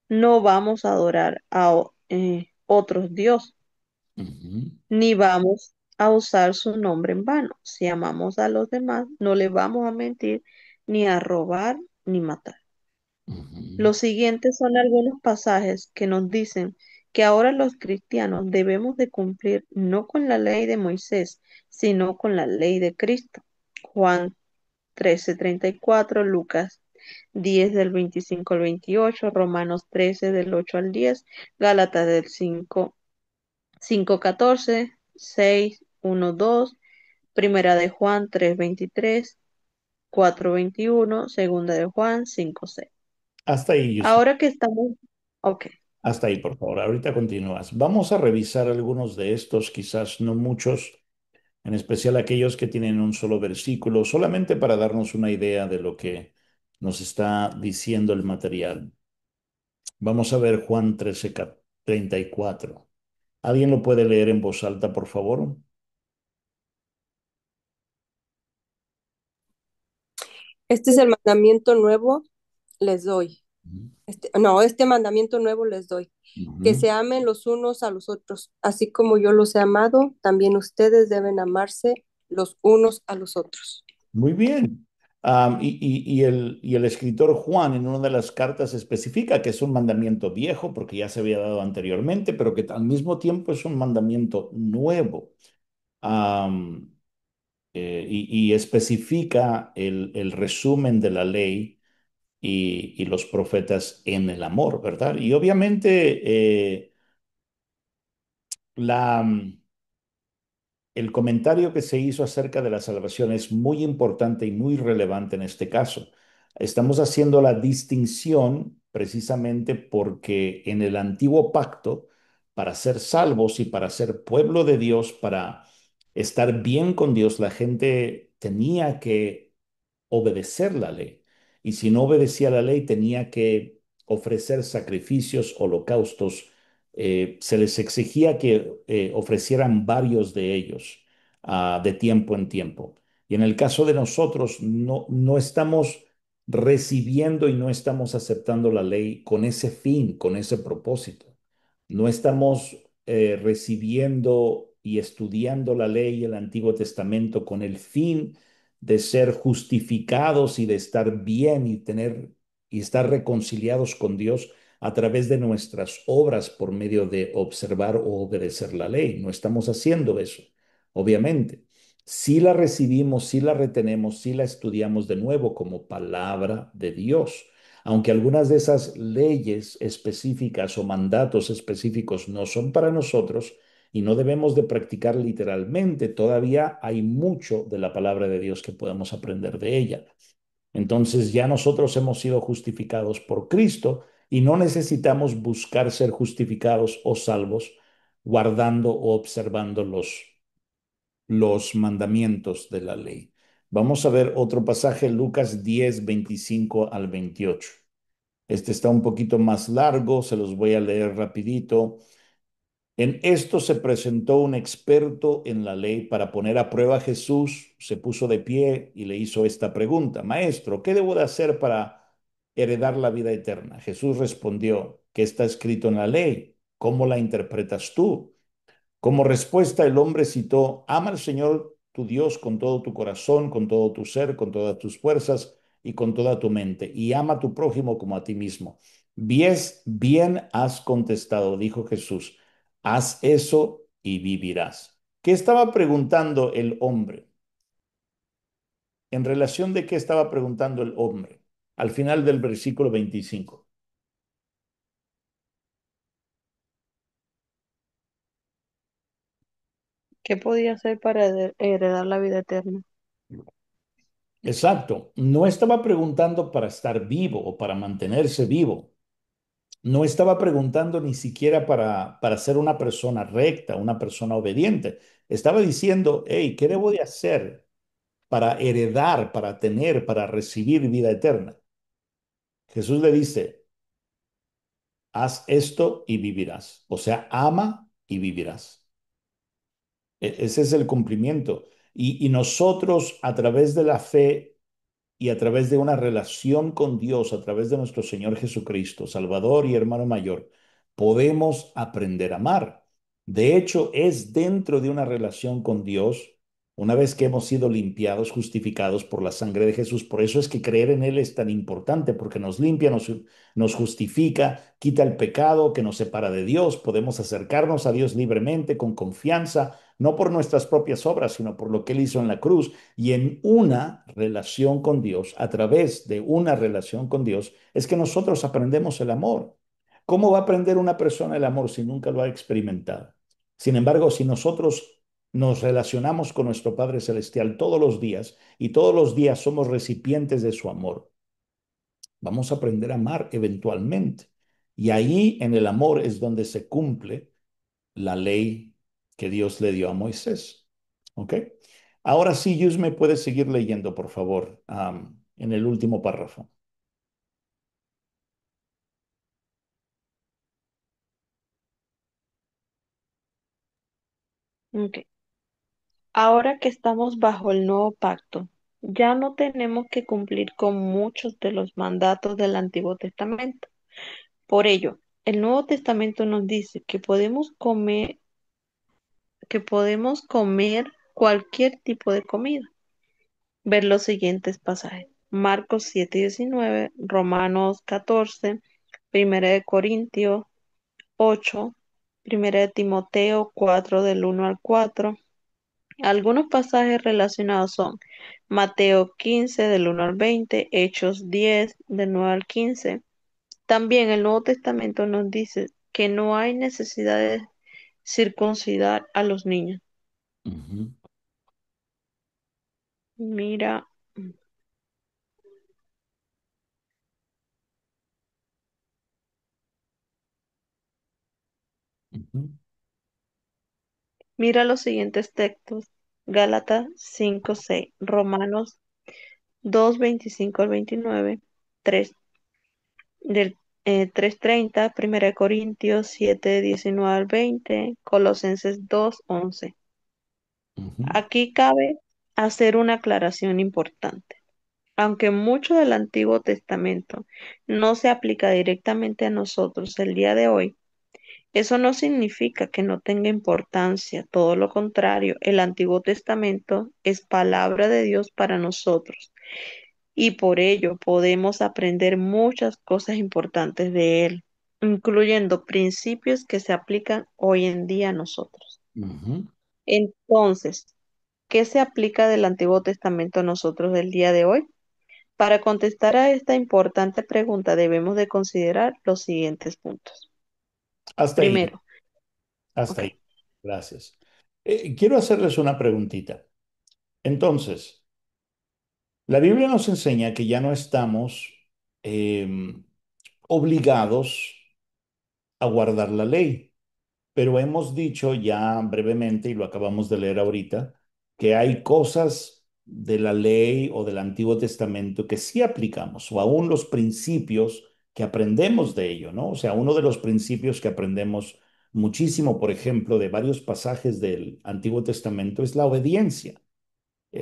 no vamos a adorar a otros dioses, Ujú, ni vamos a usar su nombre en vano. Si amamos a los demás, no le vamos a mentir, ni a robar, ni matar. ujú, Los siguientes son algunos pasajes que nos dicen que ahora los cristianos debemos de cumplir no con la ley de Moisés, sino con la ley de Cristo. Juan 13:34, Lucas 10 del 25 al 28, Romanos 13 del 8 al 10, Gálatas del 5, 5:14, 6, 1:2, Primera de Juan 3:23, 4:21, Segunda de Juan 5:6. Hasta ahí, Justin. Ahora que estamos, ok, Hasta ahí, por favor. Ahorita continúas. Vamos a revisar algunos de estos, quizás no muchos, en especial aquellos que tienen un solo versículo, solamente para darnos una idea de lo que nos está diciendo el material. Vamos a ver Juan 13:34. ¿Alguien lo puede leer en voz alta, por favor? Este es el mandamiento nuevo, les doy. Este mandamiento nuevo les doy, que Ujú. se amen los unos a los otros, así como yo los he amado, también ustedes deben amarse los unos a los otros. Muy bien. Y el escritor Juan en una de las cartas especifica que es un mandamiento viejo porque ya se había dado anteriormente, pero que al mismo tiempo es un mandamiento nuevo. Am, y especifica el resumen de la ley y los profetas en el amor, ¿verdad? Y obviamente la, el comentario que se hizo acerca de la salvación es muy importante y muy relevante en este caso. Estamos haciendo la distinción precisamente porque en el antiguo pacto, para ser salvos y para ser pueblo de Dios, para estar bien con Dios, la gente tenía que obedecer la ley. Y si no obedecía la ley, tenía que ofrecer sacrificios, holocaustos. Se les exigía que ofrecieran varios de ellos de tiempo en tiempo. Y en el caso de nosotros, no estamos recibiendo y no estamos aceptando la ley con ese fin, con ese propósito. No estamos recibiendo y estudiando la ley y el Antiguo Testamento con el fin de ser justificados y de estar bien y tener y estar reconciliados con Dios a través de nuestras obras por medio de observar o obedecer la ley. No estamos haciendo eso, obviamente. Si la recibimos, si la retenemos, si la estudiamos de nuevo como palabra de Dios. Aunque algunas de esas leyes específicas o mandatos específicos no son para nosotros, y no debemos de practicar literalmente. Todavía hay mucho de la palabra de Dios que podemos aprender de ella. Entonces ya nosotros hemos sido justificados por Cristo y no necesitamos buscar ser justificados o salvos guardando o observando los mandamientos de la ley. Vamos a ver otro pasaje, Lucas 10:25 al 28. Este está un poquito más largo, se los voy a leer rapidito. En esto se presentó un experto en la ley para poner a prueba a Jesús, se puso de pie y le hizo esta pregunta: Maestro, ¿qué debo de hacer para heredar la vida eterna? Jesús respondió: ¿Qué está escrito en la ley? ¿Cómo la interpretas tú? Como respuesta, el hombre citó: Ama al Señor tu Dios con todo tu corazón, con todo tu ser, con todas tus fuerzas y con toda tu mente, y ama a tu prójimo como a ti mismo. Bien has contestado, dijo Jesús. Haz eso y vivirás. ¿Qué estaba preguntando el hombre? ¿En relación de qué estaba preguntando el hombre? Al final del versículo 25. ¿qué podía hacer para heredar la vida eterna? Exacto. No estaba preguntando para estar vivo o para mantenerse vivo. No estaba preguntando ni siquiera para ser una persona recta, una persona obediente. Estaba diciendo: hey, ¿qué debo de hacer para heredar, para tener, para recibir vida eterna? Jesús le dice: haz esto y vivirás. O sea, ama y vivirás. Ese es el cumplimiento. Y nosotros, a través de la fe y a través de una relación con Dios, a través de nuestro Señor Jesucristo, Salvador y hermano mayor, podemos aprender a amar. De hecho, es dentro de una relación con Dios, una vez que hemos sido limpiados, justificados por la sangre de Jesús. Por eso es que creer en Él es tan importante, porque nos limpia, nos justifica, quita el pecado que nos separa de Dios. Podemos acercarnos a Dios libremente, con confianza, no por nuestras propias obras, sino por lo que Él hizo en la cruz. Y en una relación con Dios, a través de una relación con Dios, es que nosotros aprendemos el amor. ¿Cómo va a aprender una persona el amor si nunca lo ha experimentado? Sin embargo, si nosotros Nos relacionamos con nuestro Padre Celestial todos los días y todos los días somos recipientes de su amor. Vamos a aprender a amar eventualmente. Y ahí en el amor es donde se cumple la ley que Dios le dio a Moisés. ¿Ok? Ahora sí, Yus, me puedes seguir leyendo, por favor, en el último párrafo. Ok. Ahora que estamos bajo el nuevo pacto, ya no tenemos que cumplir con muchos de los mandatos del Antiguo Testamento. Por ello, el Nuevo Testamento nos dice que podemos comer cualquier tipo de comida. Ver los siguientes pasajes: Marcos 7:19, Romanos 14, Primera de Corintios 8, Primera de Timoteo 4 del 1 al 4. Algunos pasajes relacionados son Mateo 15 del 1 al 20, Hechos 10 del 9 al 15. También el Nuevo Testamento nos dice que no hay necesidad de circuncidar a los niños. Ujú, Mira, ujú, mira los siguientes textos: Gálatas 5:6, Romanos 2:25 al 29, 3 del 3:30, Primera de Corintios 7:19 al 20, Colosenses 2:11. ujú, Aquí cabe hacer una aclaración importante. Aunque mucho del Antiguo Testamento no se aplica directamente a nosotros el día de hoy, eso no significa que no tenga importancia. Todo lo contrario, el Antiguo Testamento es palabra de Dios para nosotros y por ello podemos aprender muchas cosas importantes de él, incluyendo principios que se aplican hoy en día a nosotros. ujú. Entonces, ¿qué se aplica del Antiguo Testamento a nosotros del día de hoy? Para contestar a esta importante pregunta debemos de considerar los siguientes puntos. Hasta ahí, Primero, hasta ok, ahí. Gracias. Quiero hacerles una preguntita. Entonces, la Biblia nos enseña que ya no estamos obligados a guardar la ley. Pero hemos dicho ya brevemente, y lo acabamos de leer ahorita, que hay cosas de la ley o del Antiguo Testamento que sí aplicamos, o aún los principios que aprendemos de ello, ¿no? O sea, uno de los principios que aprendemos muchísimo, por ejemplo, de varios pasajes del Antiguo Testamento es la obediencia.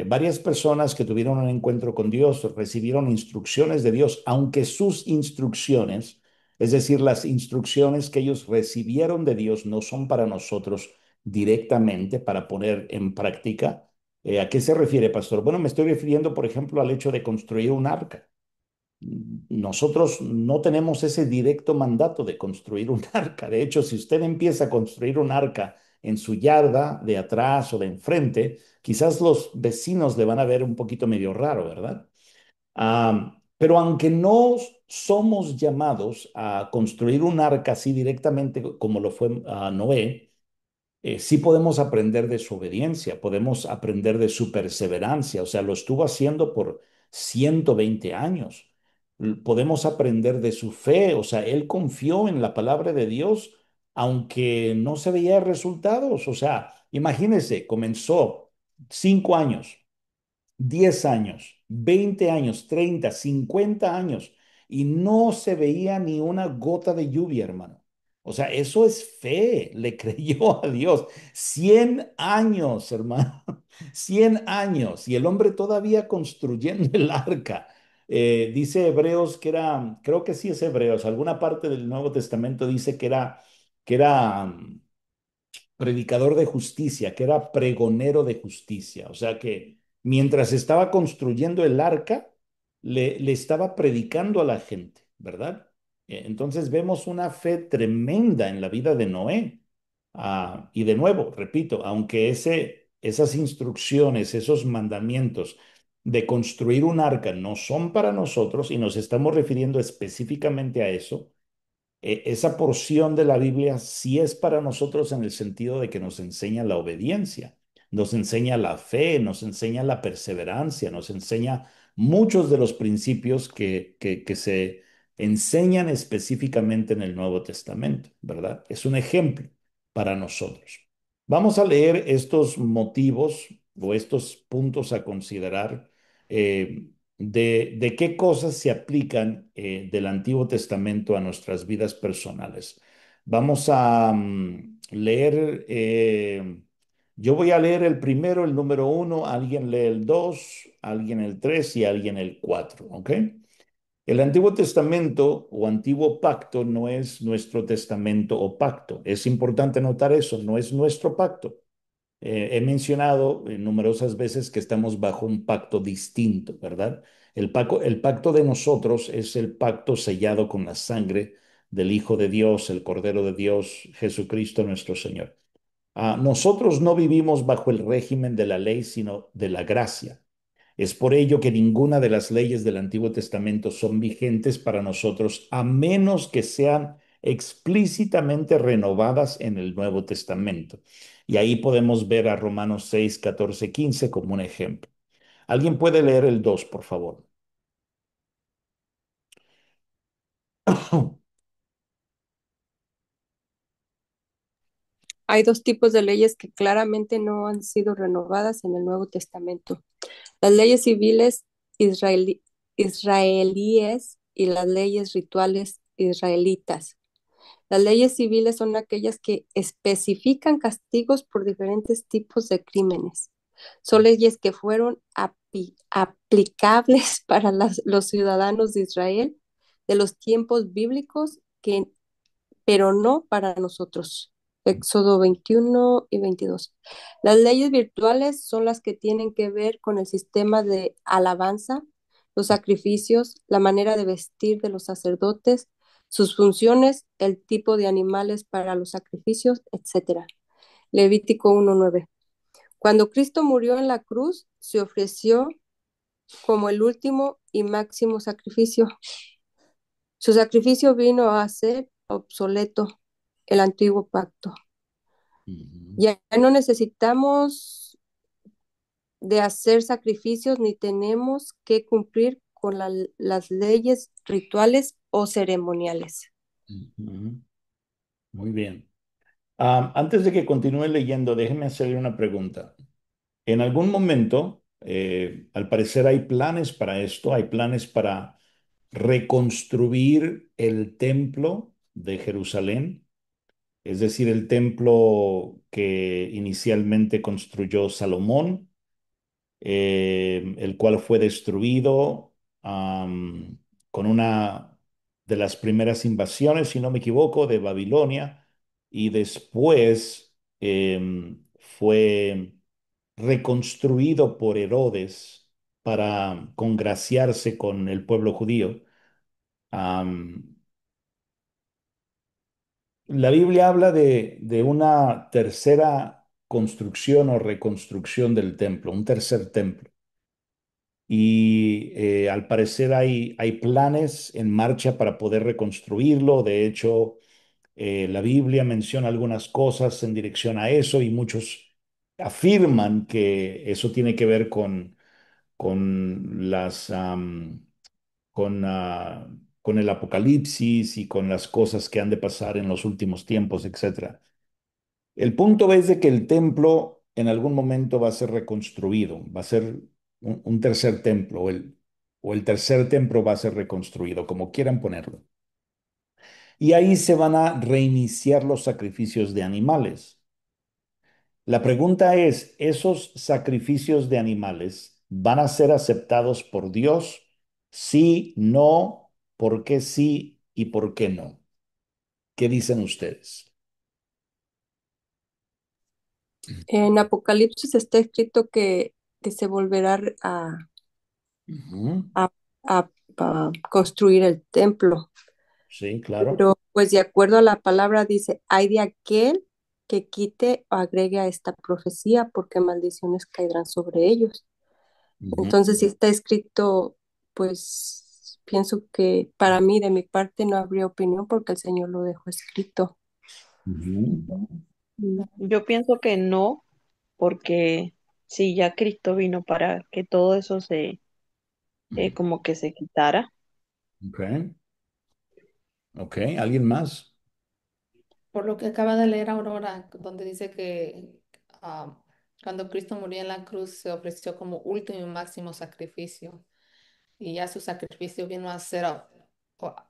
Varias personas que tuvieron un encuentro con Dios recibieron instrucciones de Dios, aunque sus instrucciones, es decir, las instrucciones que ellos recibieron de Dios, no son para nosotros directamente para poner en práctica. ¿A qué se refiere, pastor? Bueno, me estoy refiriendo, por ejemplo, al hecho de construir un arca. Nosotros no tenemos ese directo mandato de construir un arca. De hecho, si usted empieza a construir un arca en su yarda de atrás o de enfrente, quizás los vecinos le van a ver un poquito medio raro, ¿verdad? Pero aunque no somos llamados a construir un arca así directamente como lo fue Noé, sí podemos aprender de su obediencia, podemos aprender de su perseverancia, o sea, lo estuvo haciendo por 120 años. Podemos aprender de su fe, o sea, él confió en la palabra de Dios, aunque no se veía resultados, o sea, imagínese, comenzó 5 años, 10 años, 20 años, 30, 50 años, y no se veía ni una gota de lluvia, hermano. O sea, eso es fe, le creyó a Dios. 100 años, hermano, 100 años, y el hombre todavía construyendo el arca. Dice Hebreos que era, creo que sí es Hebreos, alguna parte del Nuevo Testamento dice que era predicador de justicia, que era pregonero de justicia. O sea que mientras estaba construyendo el arca, le estaba predicando a la gente, ¿verdad? Entonces vemos una fe tremenda en la vida de Noé. Y de nuevo, repito, aunque esas instrucciones, esos mandamientos de construir un arca no son para nosotros y nos estamos refiriendo específicamente a eso, esa porción de la Biblia sí es para nosotros en el sentido de que nos enseña la obediencia. nos enseña la fe, nos enseña la perseverancia, nos enseña muchos de los principios que se enseñan específicamente en el Nuevo Testamento, ¿verdad? Es un ejemplo para nosotros. Vamos a leer estos motivos o estos puntos a considerar de qué cosas se aplican del Antiguo Testamento a nuestras vidas personales. Vamos a leer, yo voy a leer el primero, el número uno, alguien lee el dos, alguien el tres y alguien el cuatro, ¿ok? El Antiguo Testamento o Antiguo Pacto no es nuestro testamento o pacto. Es importante notar eso, no es nuestro pacto. He mencionado numerosas veces que estamos bajo un pacto distinto, ¿verdad? El pacto de nosotros es el pacto sellado con la sangre del Hijo de Dios, el Cordero de Dios, Jesucristo nuestro Señor. Nosotros no vivimos bajo el régimen de la ley, sino de la gracia. Es por ello que ninguna de las leyes del Antiguo Testamento son vigentes para nosotros, a menos que sean explícitamente renovadas en el Nuevo Testamento. Y ahí podemos ver a Romanos 6, 14, 15 como un ejemplo. ¿Alguien puede leer el 2, por favor? Hay dos tipos de leyes que claramente no han sido renovadas en el Nuevo Testamento: las leyes civiles israelíes y las leyes rituales israelitas. Las leyes civiles son aquellas que especifican castigos por diferentes tipos de crímenes. Son leyes que fueron aplicables para los ciudadanos de Israel de los tiempos bíblicos, pero no para nosotros. Éxodo 21 y 22. Las leyes virtuales son las que tienen que ver con el sistema de alabanza, los sacrificios, la manera de vestir de los sacerdotes, sus funciones, el tipo de animales para los sacrificios, etcétera. Levítico 1:9. Cuando Cristo murió en la cruz, se ofreció como el último y máximo sacrificio. Su sacrificio vino a ser obsoleto el antiguo pacto. Ya no necesitamos de hacer sacrificios ni tenemos que cumplir con las leyes rituales o ceremoniales. Ujú. Muy bien. Antes de que continúe leyendo, déjeme hacerle una pregunta. En algún momento, al parecer hay planes para esto, hay planes para reconstruir el templo de Jerusalén, es decir, el templo que inicialmente construyó Salomón, el cual fue destruido con una de las primeras invasiones, si no me equivoco, de Babilonia, y después fue reconstruido por Herodes para congraciarse con el pueblo judío. Am, la Biblia habla de una tercera construcción o reconstrucción del templo, un tercer templo. Y al parecer hay planes en marcha para poder reconstruirlo. De hecho, la Biblia menciona algunas cosas en dirección a eso y muchos afirman que eso tiene que ver con con, ah, con el Apocalipsis y con las cosas que han de pasar en los últimos tiempos, etcétera. El punto es de que el templo en algún momento va a ser reconstruido, va a ser un tercer templo, o el tercer templo va a ser reconstruido, como quieran ponerlo. Y ahí se van a reiniciar los sacrificios de animales. La pregunta es, ¿esos sacrificios de animales van a ser aceptados por Dios? Sí, no, ¿por qué sí y por qué no? ¿Qué dicen ustedes? En Apocalipsis está escrito que se volverá Ujú. a- a construir el templo, Sí, claro. pero pues de acuerdo a la palabra dice, hay de aquel que quite o agregue a esta profecía, porque maldiciones caerán sobre ellos. Ujú, Entonces, si está escrito, pues pienso que para mí, de mi parte, no habría opinión porque el Señor lo dejó escrito. ujú. Mm. Yo pienso que no, porque sí, ya Cristo vino para que todo eso Ujú. como que se quitara. Ok, ok. ¿Alguien más? Por lo que acaba de leer Aurora, donde dice que ah, cuando Cristo murió en la cruz se ofreció como último y máximo sacrificio y ya su sacrificio vino a ser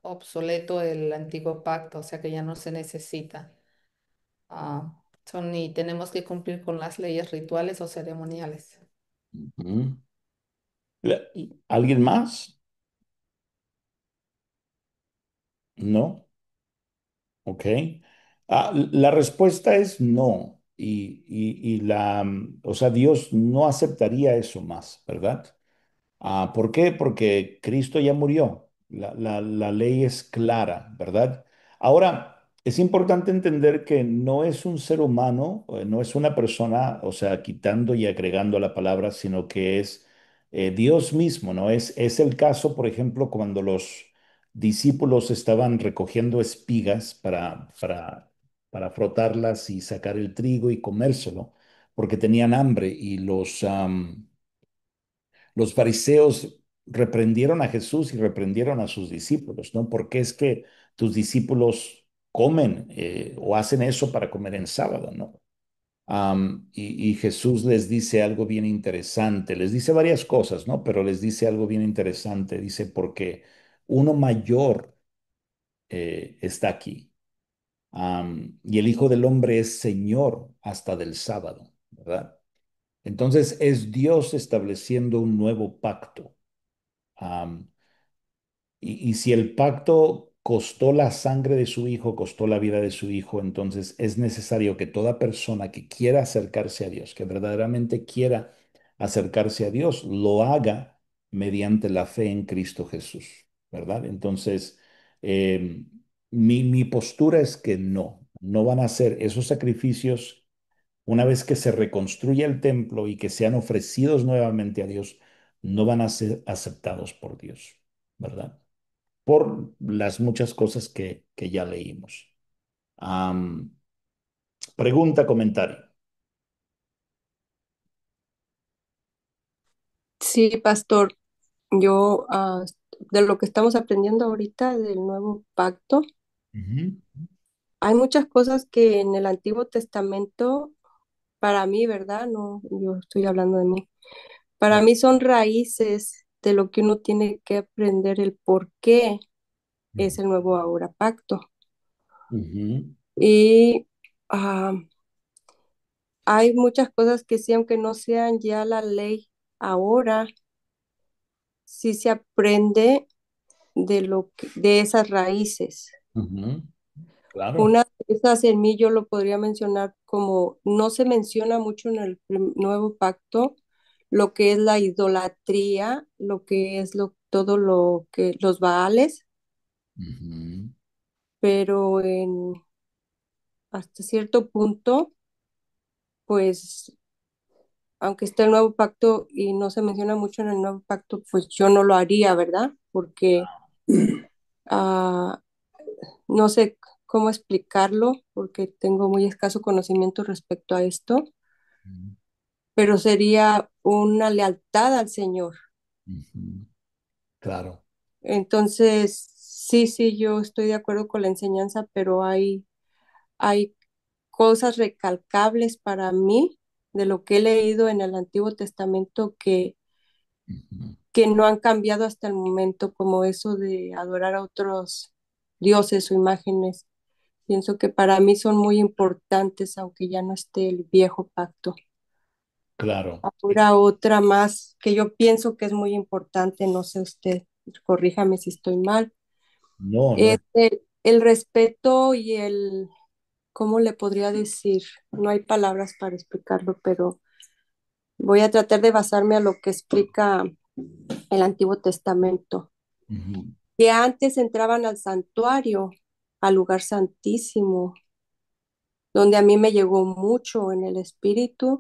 obsoleto el antiguo pacto, o sea que ya no se necesita. Ni tenemos que cumplir con las leyes rituales o ceremoniales. Ujú. ¿Alguien más? No. Ok. La respuesta es no. O sea, Dios no aceptaría eso más, ¿verdad? ¿Por qué? Porque Cristo ya murió. La ley es clara, ¿verdad? Ahora, es importante entender que no es un ser humano, no es una persona, o sea, quitando y agregando la palabra, sino que es Dios mismo, ¿no? Es el caso, por ejemplo, cuando los discípulos estaban recogiendo espigas para frotarlas y sacar el trigo y comérselo, porque tenían hambre y los fariseos reprendieron a Jesús y reprendieron a sus discípulos, ¿no? Porque es que tus discípulos comen o hacen eso para comer en sábado, ¿no? Y Jesús les dice algo bien interesante, les dice varias cosas, ¿no? Pero les dice algo bien interesante, dice, porque uno mayor está aquí. Y el Hijo del Hombre es Señor hasta del sábado, ¿verdad? Entonces es Dios estableciendo un nuevo pacto. Am, y si el pacto costó la sangre de su hijo, costó la vida de su hijo, entonces es necesario que toda persona que quiera acercarse a Dios, que verdaderamente quiera acercarse a Dios, lo haga mediante la fe en Cristo Jesús, ¿verdad? Entonces, eh, mi postura es que no van a hacer esos sacrificios una vez que se reconstruya el templo y que sean ofrecidos nuevamente a Dios, no van a ser aceptados por Dios, ¿verdad? Por las muchas cosas que ya leímos. Am, pregunta, comentario. Sí, pastor, yo de lo que estamos aprendiendo ahorita del nuevo pacto, Ujú, hay muchas cosas que en el Antiguo Testamento, para mí, ¿verdad? No, yo estoy hablando de mí. Para mí son raíces de lo que uno tiene que aprender el por qué es el nuevo ahora pacto. ujú, Y ah, hay muchas cosas que sí, aunque no sean ya la ley ahora, sí se aprende de esas raíces. ujú. Claro. Una de esas en mí yo lo podría mencionar como no se menciona mucho en el nuevo pacto lo que es la idolatría, lo que es todo lo que los baales, Ujú, pero hasta cierto punto, pues aunque esté el nuevo pacto y no se menciona mucho en el nuevo pacto, pues yo no lo haría, ¿verdad? Porque ah, no sé cómo explicarlo, porque tengo muy escaso conocimiento respecto a esto, pero sería una lealtad al Señor. ujú. Claro. Entonces, sí, sí, yo estoy de acuerdo con la enseñanza, pero hay cosas recalcables para mí de lo que he leído en el Antiguo Testamento Ujú. que no han cambiado hasta el momento, como eso de adorar a otros dioses o imágenes. Pienso que para mí son muy importantes, aunque ya no esté el viejo pacto. Claro. Ahora otra más que yo pienso que es muy importante, no sé usted, corríjame si estoy mal, No, no es es. el respeto y ¿cómo le podría decir? No hay palabras para explicarlo, pero voy a tratar de basarme a lo que explica el Antiguo Testamento, Ujú, que antes entraban al santuario, al lugar santísimo, donde a mí me llegó mucho en el espíritu,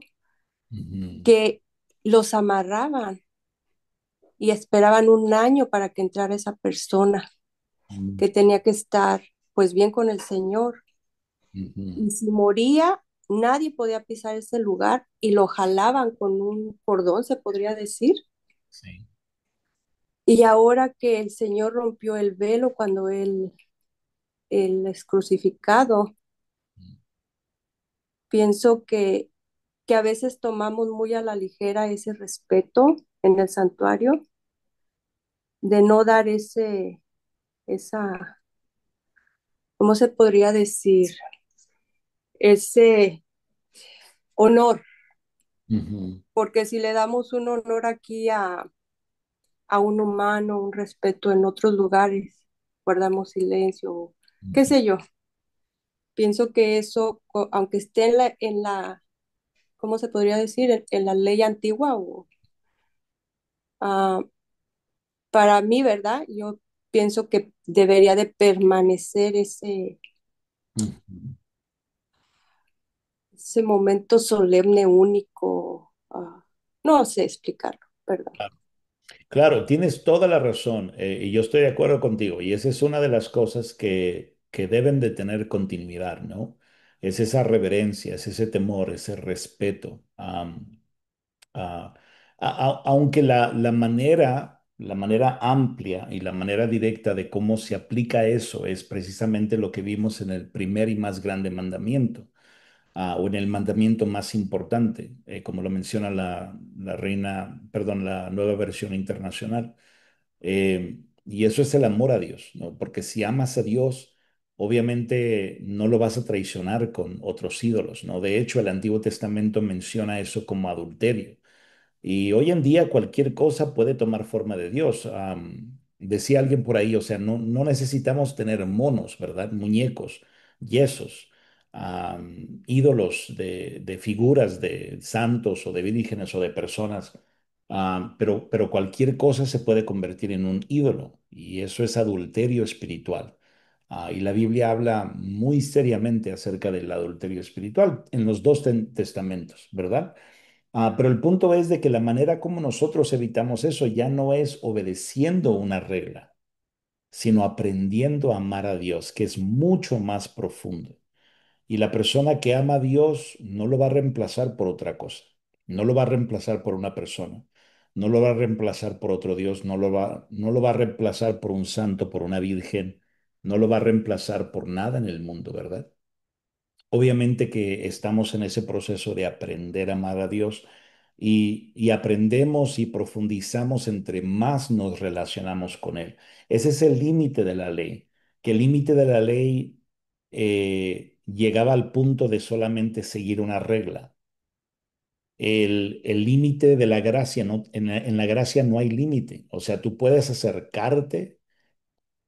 ujú, que los amarraban y esperaban un año para que entrara esa persona, ujú, que tenía que estar pues bien con el Señor. ujú, Y si moría, nadie podía pisar ese lugar y lo jalaban con un cordón, se podría decir. Sí. Y ahora que el Señor rompió el velo cuando él es crucificado, pienso que a veces tomamos muy a la ligera ese respeto en el santuario, de no dar esa, ¿cómo se podría decir? Ese honor, Ujú, porque si le damos un honor aquí a un humano, un respeto en otros lugares, guardamos silencio, qué ujú. sé yo. Pienso que eso, aunque esté ¿cómo se podría decir? En la ley antigua, ah, para mí, ¿verdad? Yo pienso que debería de permanecer Ujú. ese momento solemne, único. No sé explicarlo, perdón. Claro, tienes toda la razón, y yo estoy de acuerdo contigo, y esa es una de las cosas que deben de tener continuidad, ¿no? Es esa reverencia, es ese temor, ese respeto. Ah, Aunque la manera amplia y la manera directa de cómo se aplica eso es precisamente lo que vimos en el primer y más grande mandamiento, o en el mandamiento más importante, como lo menciona la reina, perdón, la nueva versión internacional. Y eso es el amor a Dios, ¿no? Porque si amas a Dios, obviamente no lo vas a traicionar con otros ídolos, ¿no? De hecho, el Antiguo Testamento menciona eso como adulterio. Y hoy en día cualquier cosa puede tomar forma de Dios. Decía alguien por ahí, o sea, no necesitamos tener monos, ¿verdad? Muñecos, yesos, ídolos de figuras de santos o de vírgenes o de personas. Pero cualquier cosa se puede convertir en un ídolo y eso es adulterio espiritual. Y la Biblia habla muy seriamente acerca del adulterio espiritual en los dos testamentos, ¿verdad? Pero el punto es de que la manera como nosotros evitamos eso ya no es obedeciendo una regla, sino aprendiendo a amar a Dios, que es mucho más profundo. Y la persona que ama a Dios no lo va a reemplazar por otra cosa, no lo va a reemplazar por una persona, no lo va a reemplazar por otro Dios, no lo va a reemplazar por un santo, por una virgen, no lo va a reemplazar por nada en el mundo, ¿verdad? Obviamente que estamos en ese proceso de aprender a amar a Dios y aprendemos y profundizamos entre más nos relacionamos con Él. Ese es el límite de la ley, que el límite de la ley llegaba al punto de solamente seguir una regla. El límite de la gracia, no, en la gracia no hay límite. O sea, tú puedes acercarte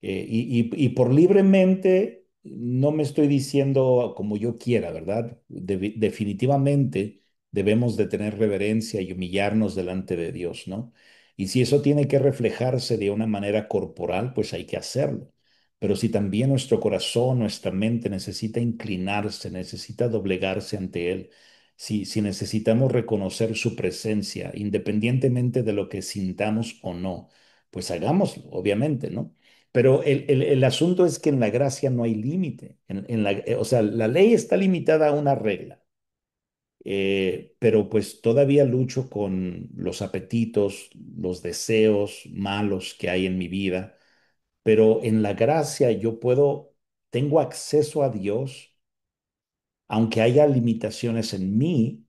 y por libremente no me estoy diciendo como yo quiera, ¿verdad? Definitivamente debemos de tener reverencia y humillarnos delante de Dios, ¿no? Y si eso tiene que reflejarse de una manera corporal, pues hay que hacerlo. Pero si también nuestro corazón, nuestra mente necesita inclinarse, necesita doblegarse ante Él, si necesitamos reconocer su presencia, independientemente de lo que sintamos o no, pues hagámoslo, obviamente, ¿no? Pero el asunto es que en la gracia no hay límite. O sea, la ley está limitada a una regla, pero pues todavía lucho con los apetitos, los deseos malos que hay en mi vida. Pero en la gracia tengo acceso a Dios, aunque haya limitaciones en mí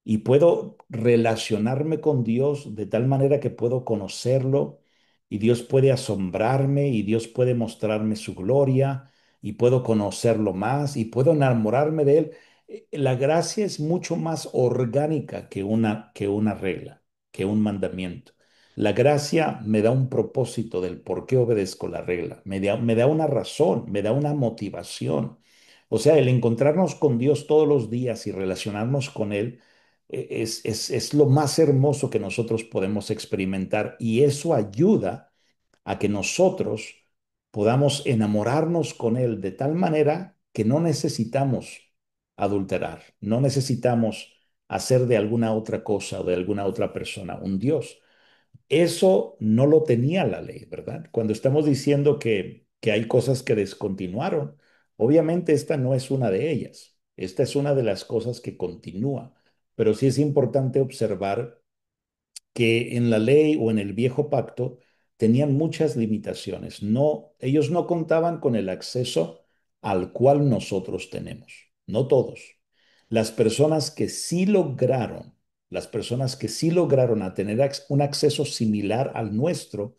y puedo relacionarme con Dios de tal manera que puedo conocerlo y Dios puede asombrarme y Dios puede mostrarme su gloria y puedo conocerlo más y puedo enamorarme de él. La gracia es mucho más orgánica que una regla, que un mandamiento. La gracia me da un propósito del por qué obedezco la regla, me da una razón, me da una motivación. O sea, el encontrarnos con Dios todos los días y relacionarnos con Él es lo más hermoso que nosotros podemos experimentar y eso ayuda a que nosotros podamos enamorarnos con Él de tal manera que no necesitamos adulterar, no necesitamos hacer de alguna otra cosa o de alguna otra persona un Dios. Eso no lo tenía la ley, ¿verdad? Cuando estamos diciendo que hay cosas que descontinuaron, obviamente esta no es una de ellas. Esta es una de las cosas que continúa, pero sí es importante observar que en la ley o en el viejo pacto tenían muchas limitaciones. No, ellos no contaban con el acceso al cual nosotros tenemos. No todos. Las personas que sí lograron, las personas que sí lograron a tener un acceso similar al nuestro,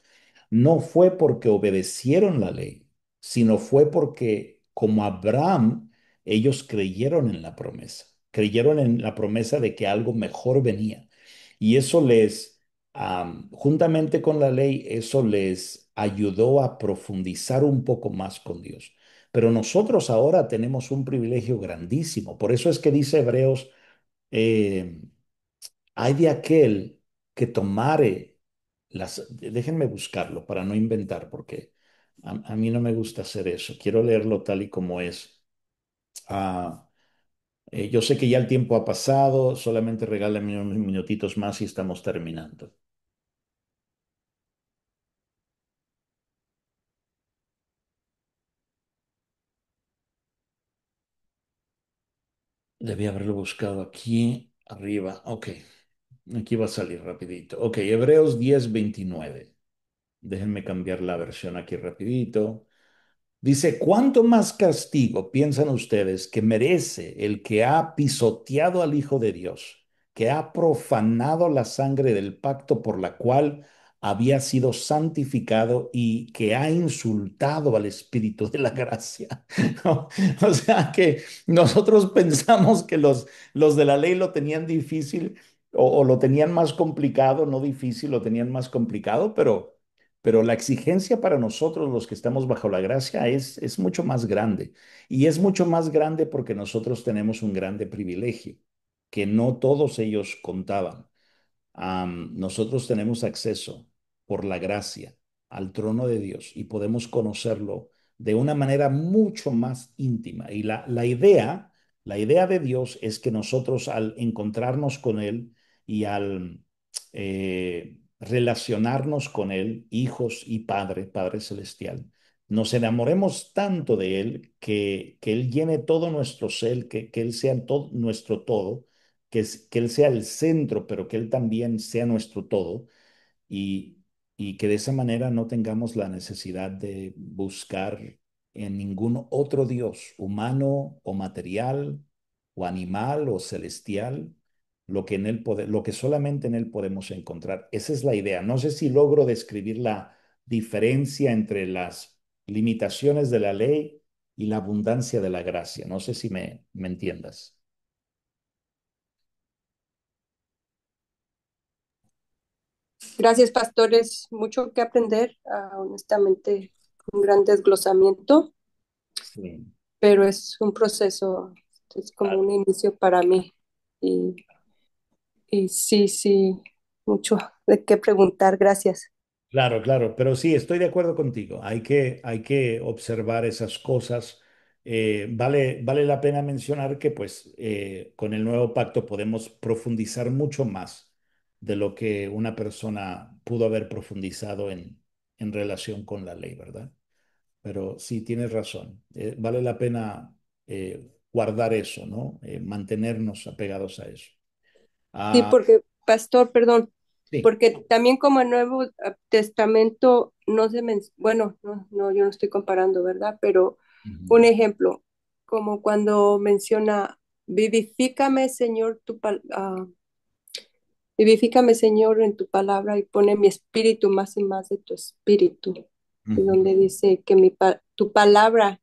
no fue porque obedecieron la ley, sino fue porque, como Abraham, ellos creyeron en la promesa, creyeron en la promesa de que algo mejor venía. Y eso juntamente con la ley, eso les ayudó a profundizar un poco más con Dios. Pero nosotros ahora tenemos un privilegio grandísimo. Por eso es que dice Hebreos, eh, hay de aquel que tomare déjenme buscarlo para no inventar, porque a mí no me gusta hacer eso. Quiero leerlo tal y como es. Ah, yo sé que ya el tiempo ha pasado, solamente regálame unos minutitos más y estamos terminando. Debí haberlo buscado aquí arriba. Ok, aquí va a salir rapidito. Ok, Hebreos 10:29. Déjenme cambiar la versión aquí rapidito. Dice, ¿cuánto más castigo piensan ustedes que merece el que ha pisoteado al Hijo de Dios, que ha profanado la sangre del pacto por la cual había sido santificado y que ha insultado al Espíritu de la gracia? ¿No? O sea que nosotros pensamos que los de la ley lo tenían difícil o lo tenían más complicado, no difícil, lo tenían más complicado, pero la exigencia para nosotros, los que estamos bajo la gracia, es mucho más grande. Y es mucho más grande porque nosotros tenemos un grande privilegio, que no todos ellos contaban. Nosotros tenemos acceso por la gracia al trono de Dios y podemos conocerlo de una manera mucho más íntima. Y la idea de Dios es que nosotros al encontrarnos con Él y al relacionarnos con Él, hijos y Padre, Padre Celestial, nos enamoremos tanto de Él que Él llene todo nuestro ser, que Él sea todo, nuestro todo, que Él sea el centro, pero que Él también sea nuestro todo y, y que de esa manera no tengamos la necesidad de buscar en ningún otro Dios, humano o material o animal o celestial, lo que solamente en Él podemos encontrar. Esa es la idea. No sé si logro describir la diferencia entre las limitaciones de la ley y la abundancia de la gracia. No sé si me entiendas. Gracias, pastores. Mucho que aprender. Honestamente, un gran desglosamiento, Sí, pero es un proceso, es como claro. un inicio para mí. Y, y sí, sí, mucho de qué preguntar. Gracias. Claro, claro, pero sí, estoy de acuerdo contigo. Hay que observar esas cosas. Vale la pena mencionar que pues con el nuevo pacto podemos profundizar mucho más de lo que una persona pudo haber profundizado en relación con la ley, ¿verdad? Pero sí, tienes razón. Vale la pena guardar eso, ¿no? Mantenernos apegados a eso. Sí, Ah, porque, pastor, perdón, sí. porque también como el Nuevo Testamento no se bueno, no, yo no estoy comparando, ¿verdad? Pero un Ujú, ejemplo, como cuando menciona, vivifícame, Señor, vivifícame, Señor, en tu palabra y pone mi espíritu más y más de tu espíritu. Y ujú, donde dice que tu palabra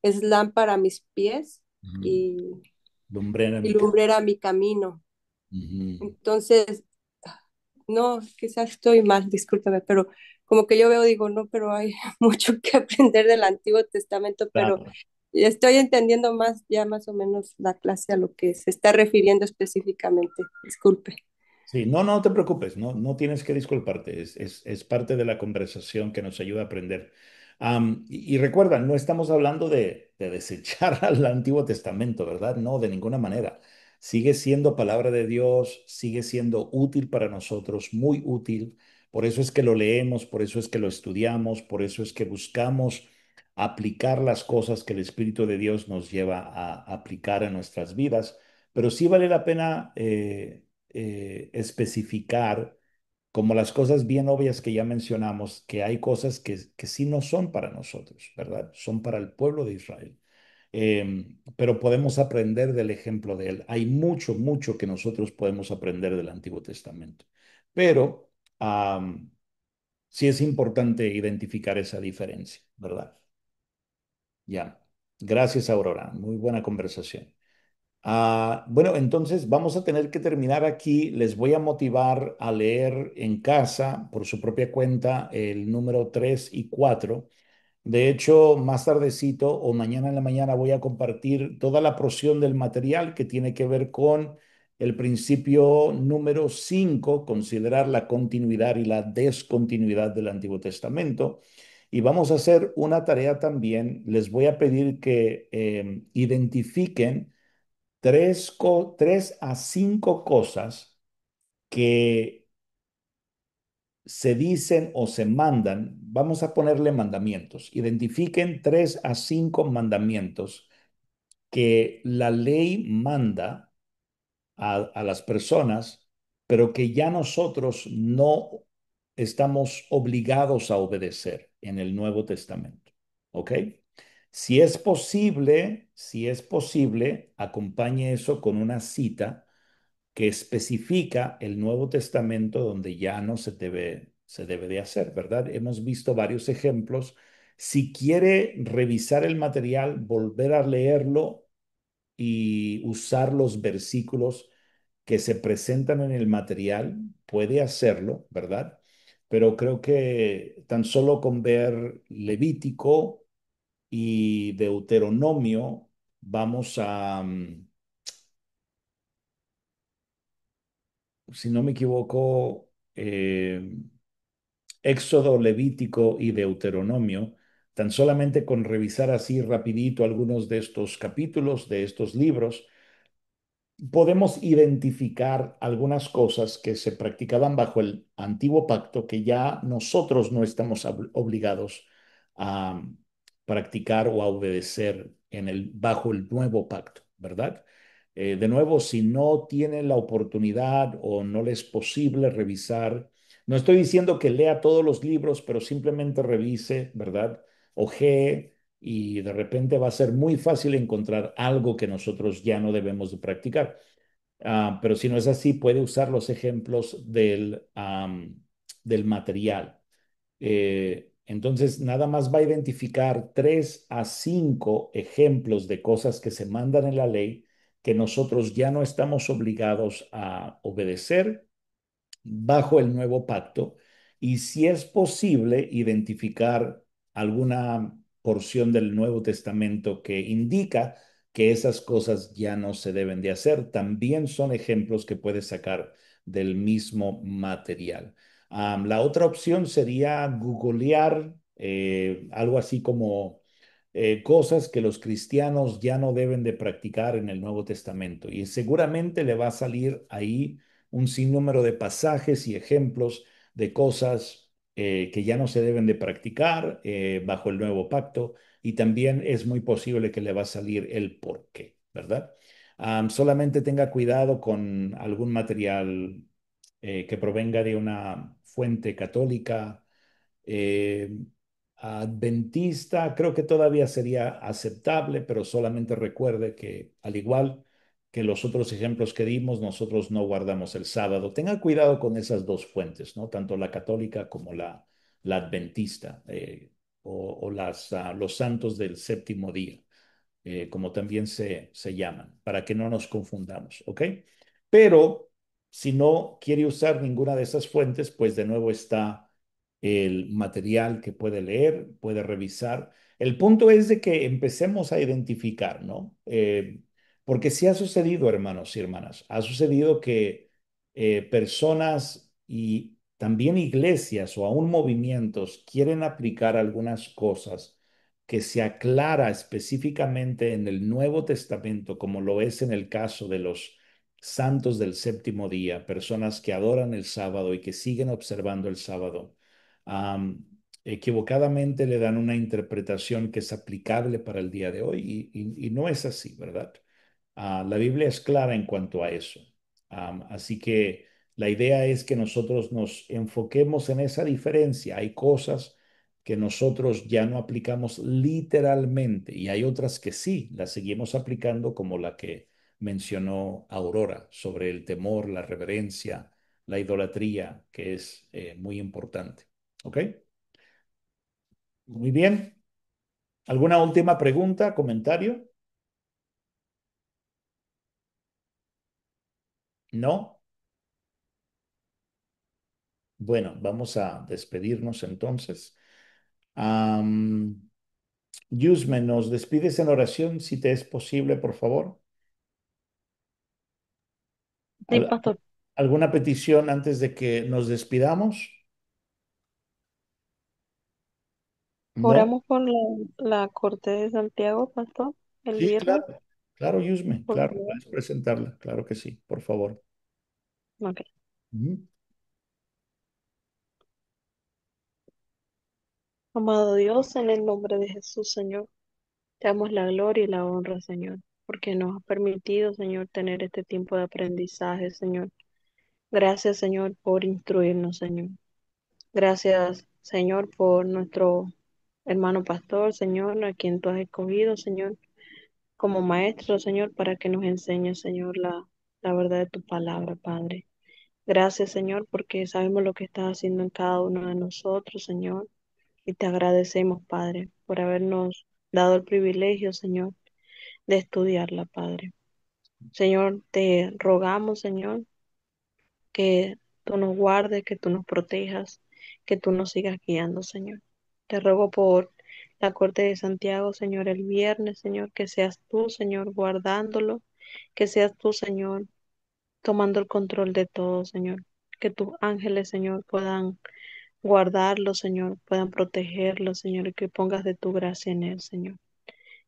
es lámpara a mis pies ujú. y, Lumbrera y mi camino. lumbrera mi camino. Ujú. Entonces, no, quizás estoy mal, discúlpame, pero como que yo veo, digo, no, pero hay mucho que aprender del Antiguo Testamento, pero Claro. estoy entendiendo más, ya más o menos la clase a lo que se está refiriendo específicamente. Disculpe. Sí, no, no te preocupes, no tienes que disculparte, es parte de la conversación que nos ayuda a aprender. Y recuerda, no estamos hablando de desechar al Antiguo Testamento, ¿verdad? No, de ninguna manera. Sigue siendo palabra de Dios, sigue siendo útil para nosotros, muy útil. Por eso es que lo leemos, por eso es que lo estudiamos, por eso es que buscamos aplicar las cosas que el Espíritu de Dios nos lleva a aplicar en nuestras vidas, pero sí vale la pena especificar, como las cosas bien obvias que ya mencionamos, que hay cosas que sí no son para nosotros, ¿verdad? Son para el pueblo de Israel. Pero podemos aprender del ejemplo de él. Hay mucho, mucho que nosotros podemos aprender del Antiguo Testamento, pero sí es importante identificar esa diferencia, ¿verdad? Ya. Gracias, Aurora. Muy buena conversación. Bueno, entonces vamos a tener que terminar aquí. Les voy a motivar a leer en casa, por su propia cuenta, el número 3 y 4. De hecho, más tardecito o mañana en la mañana voy a compartir toda la porción del material que tiene que ver con el principio número 5, considerar la continuidad y la descontinuidad del Antiguo Testamento. Y vamos a hacer una tarea también. Les voy a pedir que identifiquen tres a cinco cosas que se dicen o se mandan, vamos a ponerle mandamientos. Identifiquen 3 a 5 mandamientos que la ley manda a las personas, pero que ya nosotros no estamos obligados a obedecer en el Nuevo Testamento. ¿Ok? Si es posible, acompañe eso con una cita que especifica el Nuevo Testamento donde ya no se debe de hacer, ¿verdad? Hemos visto varios ejemplos. Si quiere revisar el material, volver a leerlo y usar los versículos que se presentan en el material, puede hacerlo, ¿verdad? Pero creo que tan solo con ver Levítico y Deuteronomio, vamos a, si no me equivoco, Éxodo, Levítico y Deuteronomio, tan solamente con revisar así rapidito algunos de estos capítulos, de estos libros, podemos identificar algunas cosas que se practicaban bajo el antiguo pacto que ya nosotros no estamos obligados a practicar o a obedecer bajo el nuevo pacto, ¿verdad? De nuevo, si no tienen la oportunidad o no les es posible revisar, no estoy diciendo que lea todos los libros, pero simplemente revise, ¿verdad? Ojee y de repente va a ser muy fácil encontrar algo que nosotros ya no debemos de practicar. Pero si no es así, puede usar los ejemplos del material. Entonces, nada más va a identificar 3 a 5 ejemplos de cosas que se mandan en la ley que nosotros ya no estamos obligados a obedecer bajo el nuevo pacto y si es posible identificar alguna porción del Nuevo Testamento que indica que esas cosas ya no se deben de hacer, también son ejemplos que puedes sacar del mismo material. La otra opción sería googlear algo así como cosas que los cristianos ya no deben de practicar en el Nuevo Testamento y seguramente le va a salir ahí un sinnúmero de pasajes y ejemplos de cosas que ya no se deben de practicar bajo el nuevo pacto y también es muy posible que le va a salir el por qué, ¿verdad? Solamente tenga cuidado con algún material que provenga de una fuente católica, eh, adventista, creo que todavía sería aceptable, pero solamente recuerde que al igual que los otros ejemplos que dimos, nosotros no guardamos el sábado. Tenga cuidado con esas dos fuentes, ¿no? Tanto la católica como la adventista o los santos del séptimo día, como también se llaman, para que no nos confundamos, ¿ok? Pero si no quiere usar ninguna de esas fuentes, pues de nuevo está el material que puede leer, puede revisar. El punto es de que empecemos a identificar, ¿no? Porque sí ha sucedido, hermanos y hermanas, ha sucedido que personas y también iglesias o aún movimientos quieren aplicar algunas cosas que se aclara específicamente en el Nuevo Testamento, como lo es en el caso de los santos del séptimo día, personas que adoran el sábado y que siguen observando el sábado. equivocadamente le dan una interpretación que es aplicable para el día de hoy y no es así, ¿verdad? La Biblia es clara en cuanto a eso. Así que la idea es que nosotros nos enfoquemos en esa diferencia. Hay cosas que nosotros ya no aplicamos literalmente y hay otras que sí, las seguimos aplicando como la que mencionó Aurora sobre el temor, la reverencia, la idolatría, que es muy importante. ¿Ok? Muy bien. ¿Alguna última pregunta, comentario? ¿No? Bueno, vamos a despedirnos entonces. Am, Yusme, ¿nos despides en oración si te es posible, por favor? Sí, ¿Al- pastor. ¿Alguna petición antes de que nos despidamos? ¿No? Oramos por la corte de Santiago, pastor, el Sí, viernes. claro. Claro, Yusme, Por claro, favor. puedes presentarla. Claro que sí, por favor. Ok. Ujú. Amado Dios, en el nombre de Jesús, Señor, te damos la gloria y la honra, Señor, porque nos ha permitido, Señor, tener este tiempo de aprendizaje, Señor. Gracias, Señor, por instruirnos, Señor. Gracias, Señor, por nuestro hermano pastor, Señor, a quien tú has escogido, Señor, como maestro, Señor, para que nos enseñe, Señor, la verdad de tu palabra, Padre. Gracias, Señor, porque sabemos lo que estás haciendo en cada uno de nosotros, Señor, y te agradecemos, Padre, por habernos dado el privilegio, Señor, de estudiarla, Padre. Señor, te rogamos, Señor, que tú nos guardes, que tú nos protejas, que tú nos sigas guiando, Señor. Te ruego por la corte de Santiago, Señor, el viernes, Señor, que seas tú, Señor, guardándolo, que seas tú, Señor, tomando el control de todo, Señor. Que tus ángeles, Señor, puedan guardarlo, Señor, puedan protegerlo, Señor, y que pongas de tu gracia en él, Señor.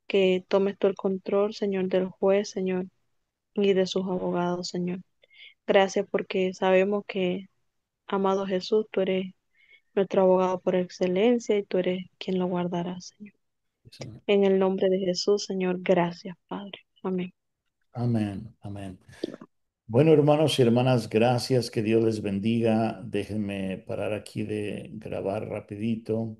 Que tomes tú el control, Señor, del juez, Señor, y de sus abogados, Señor. Gracias porque sabemos que, amado Jesús, tú eres nuestro abogado por excelencia y tú eres quien lo guardará, Señor. En el nombre de Jesús, Señor, gracias, Padre. Amén. Amén, amén. Bueno, hermanos y hermanas, gracias, que Dios les bendiga. Déjenme parar aquí de grabar rapidito.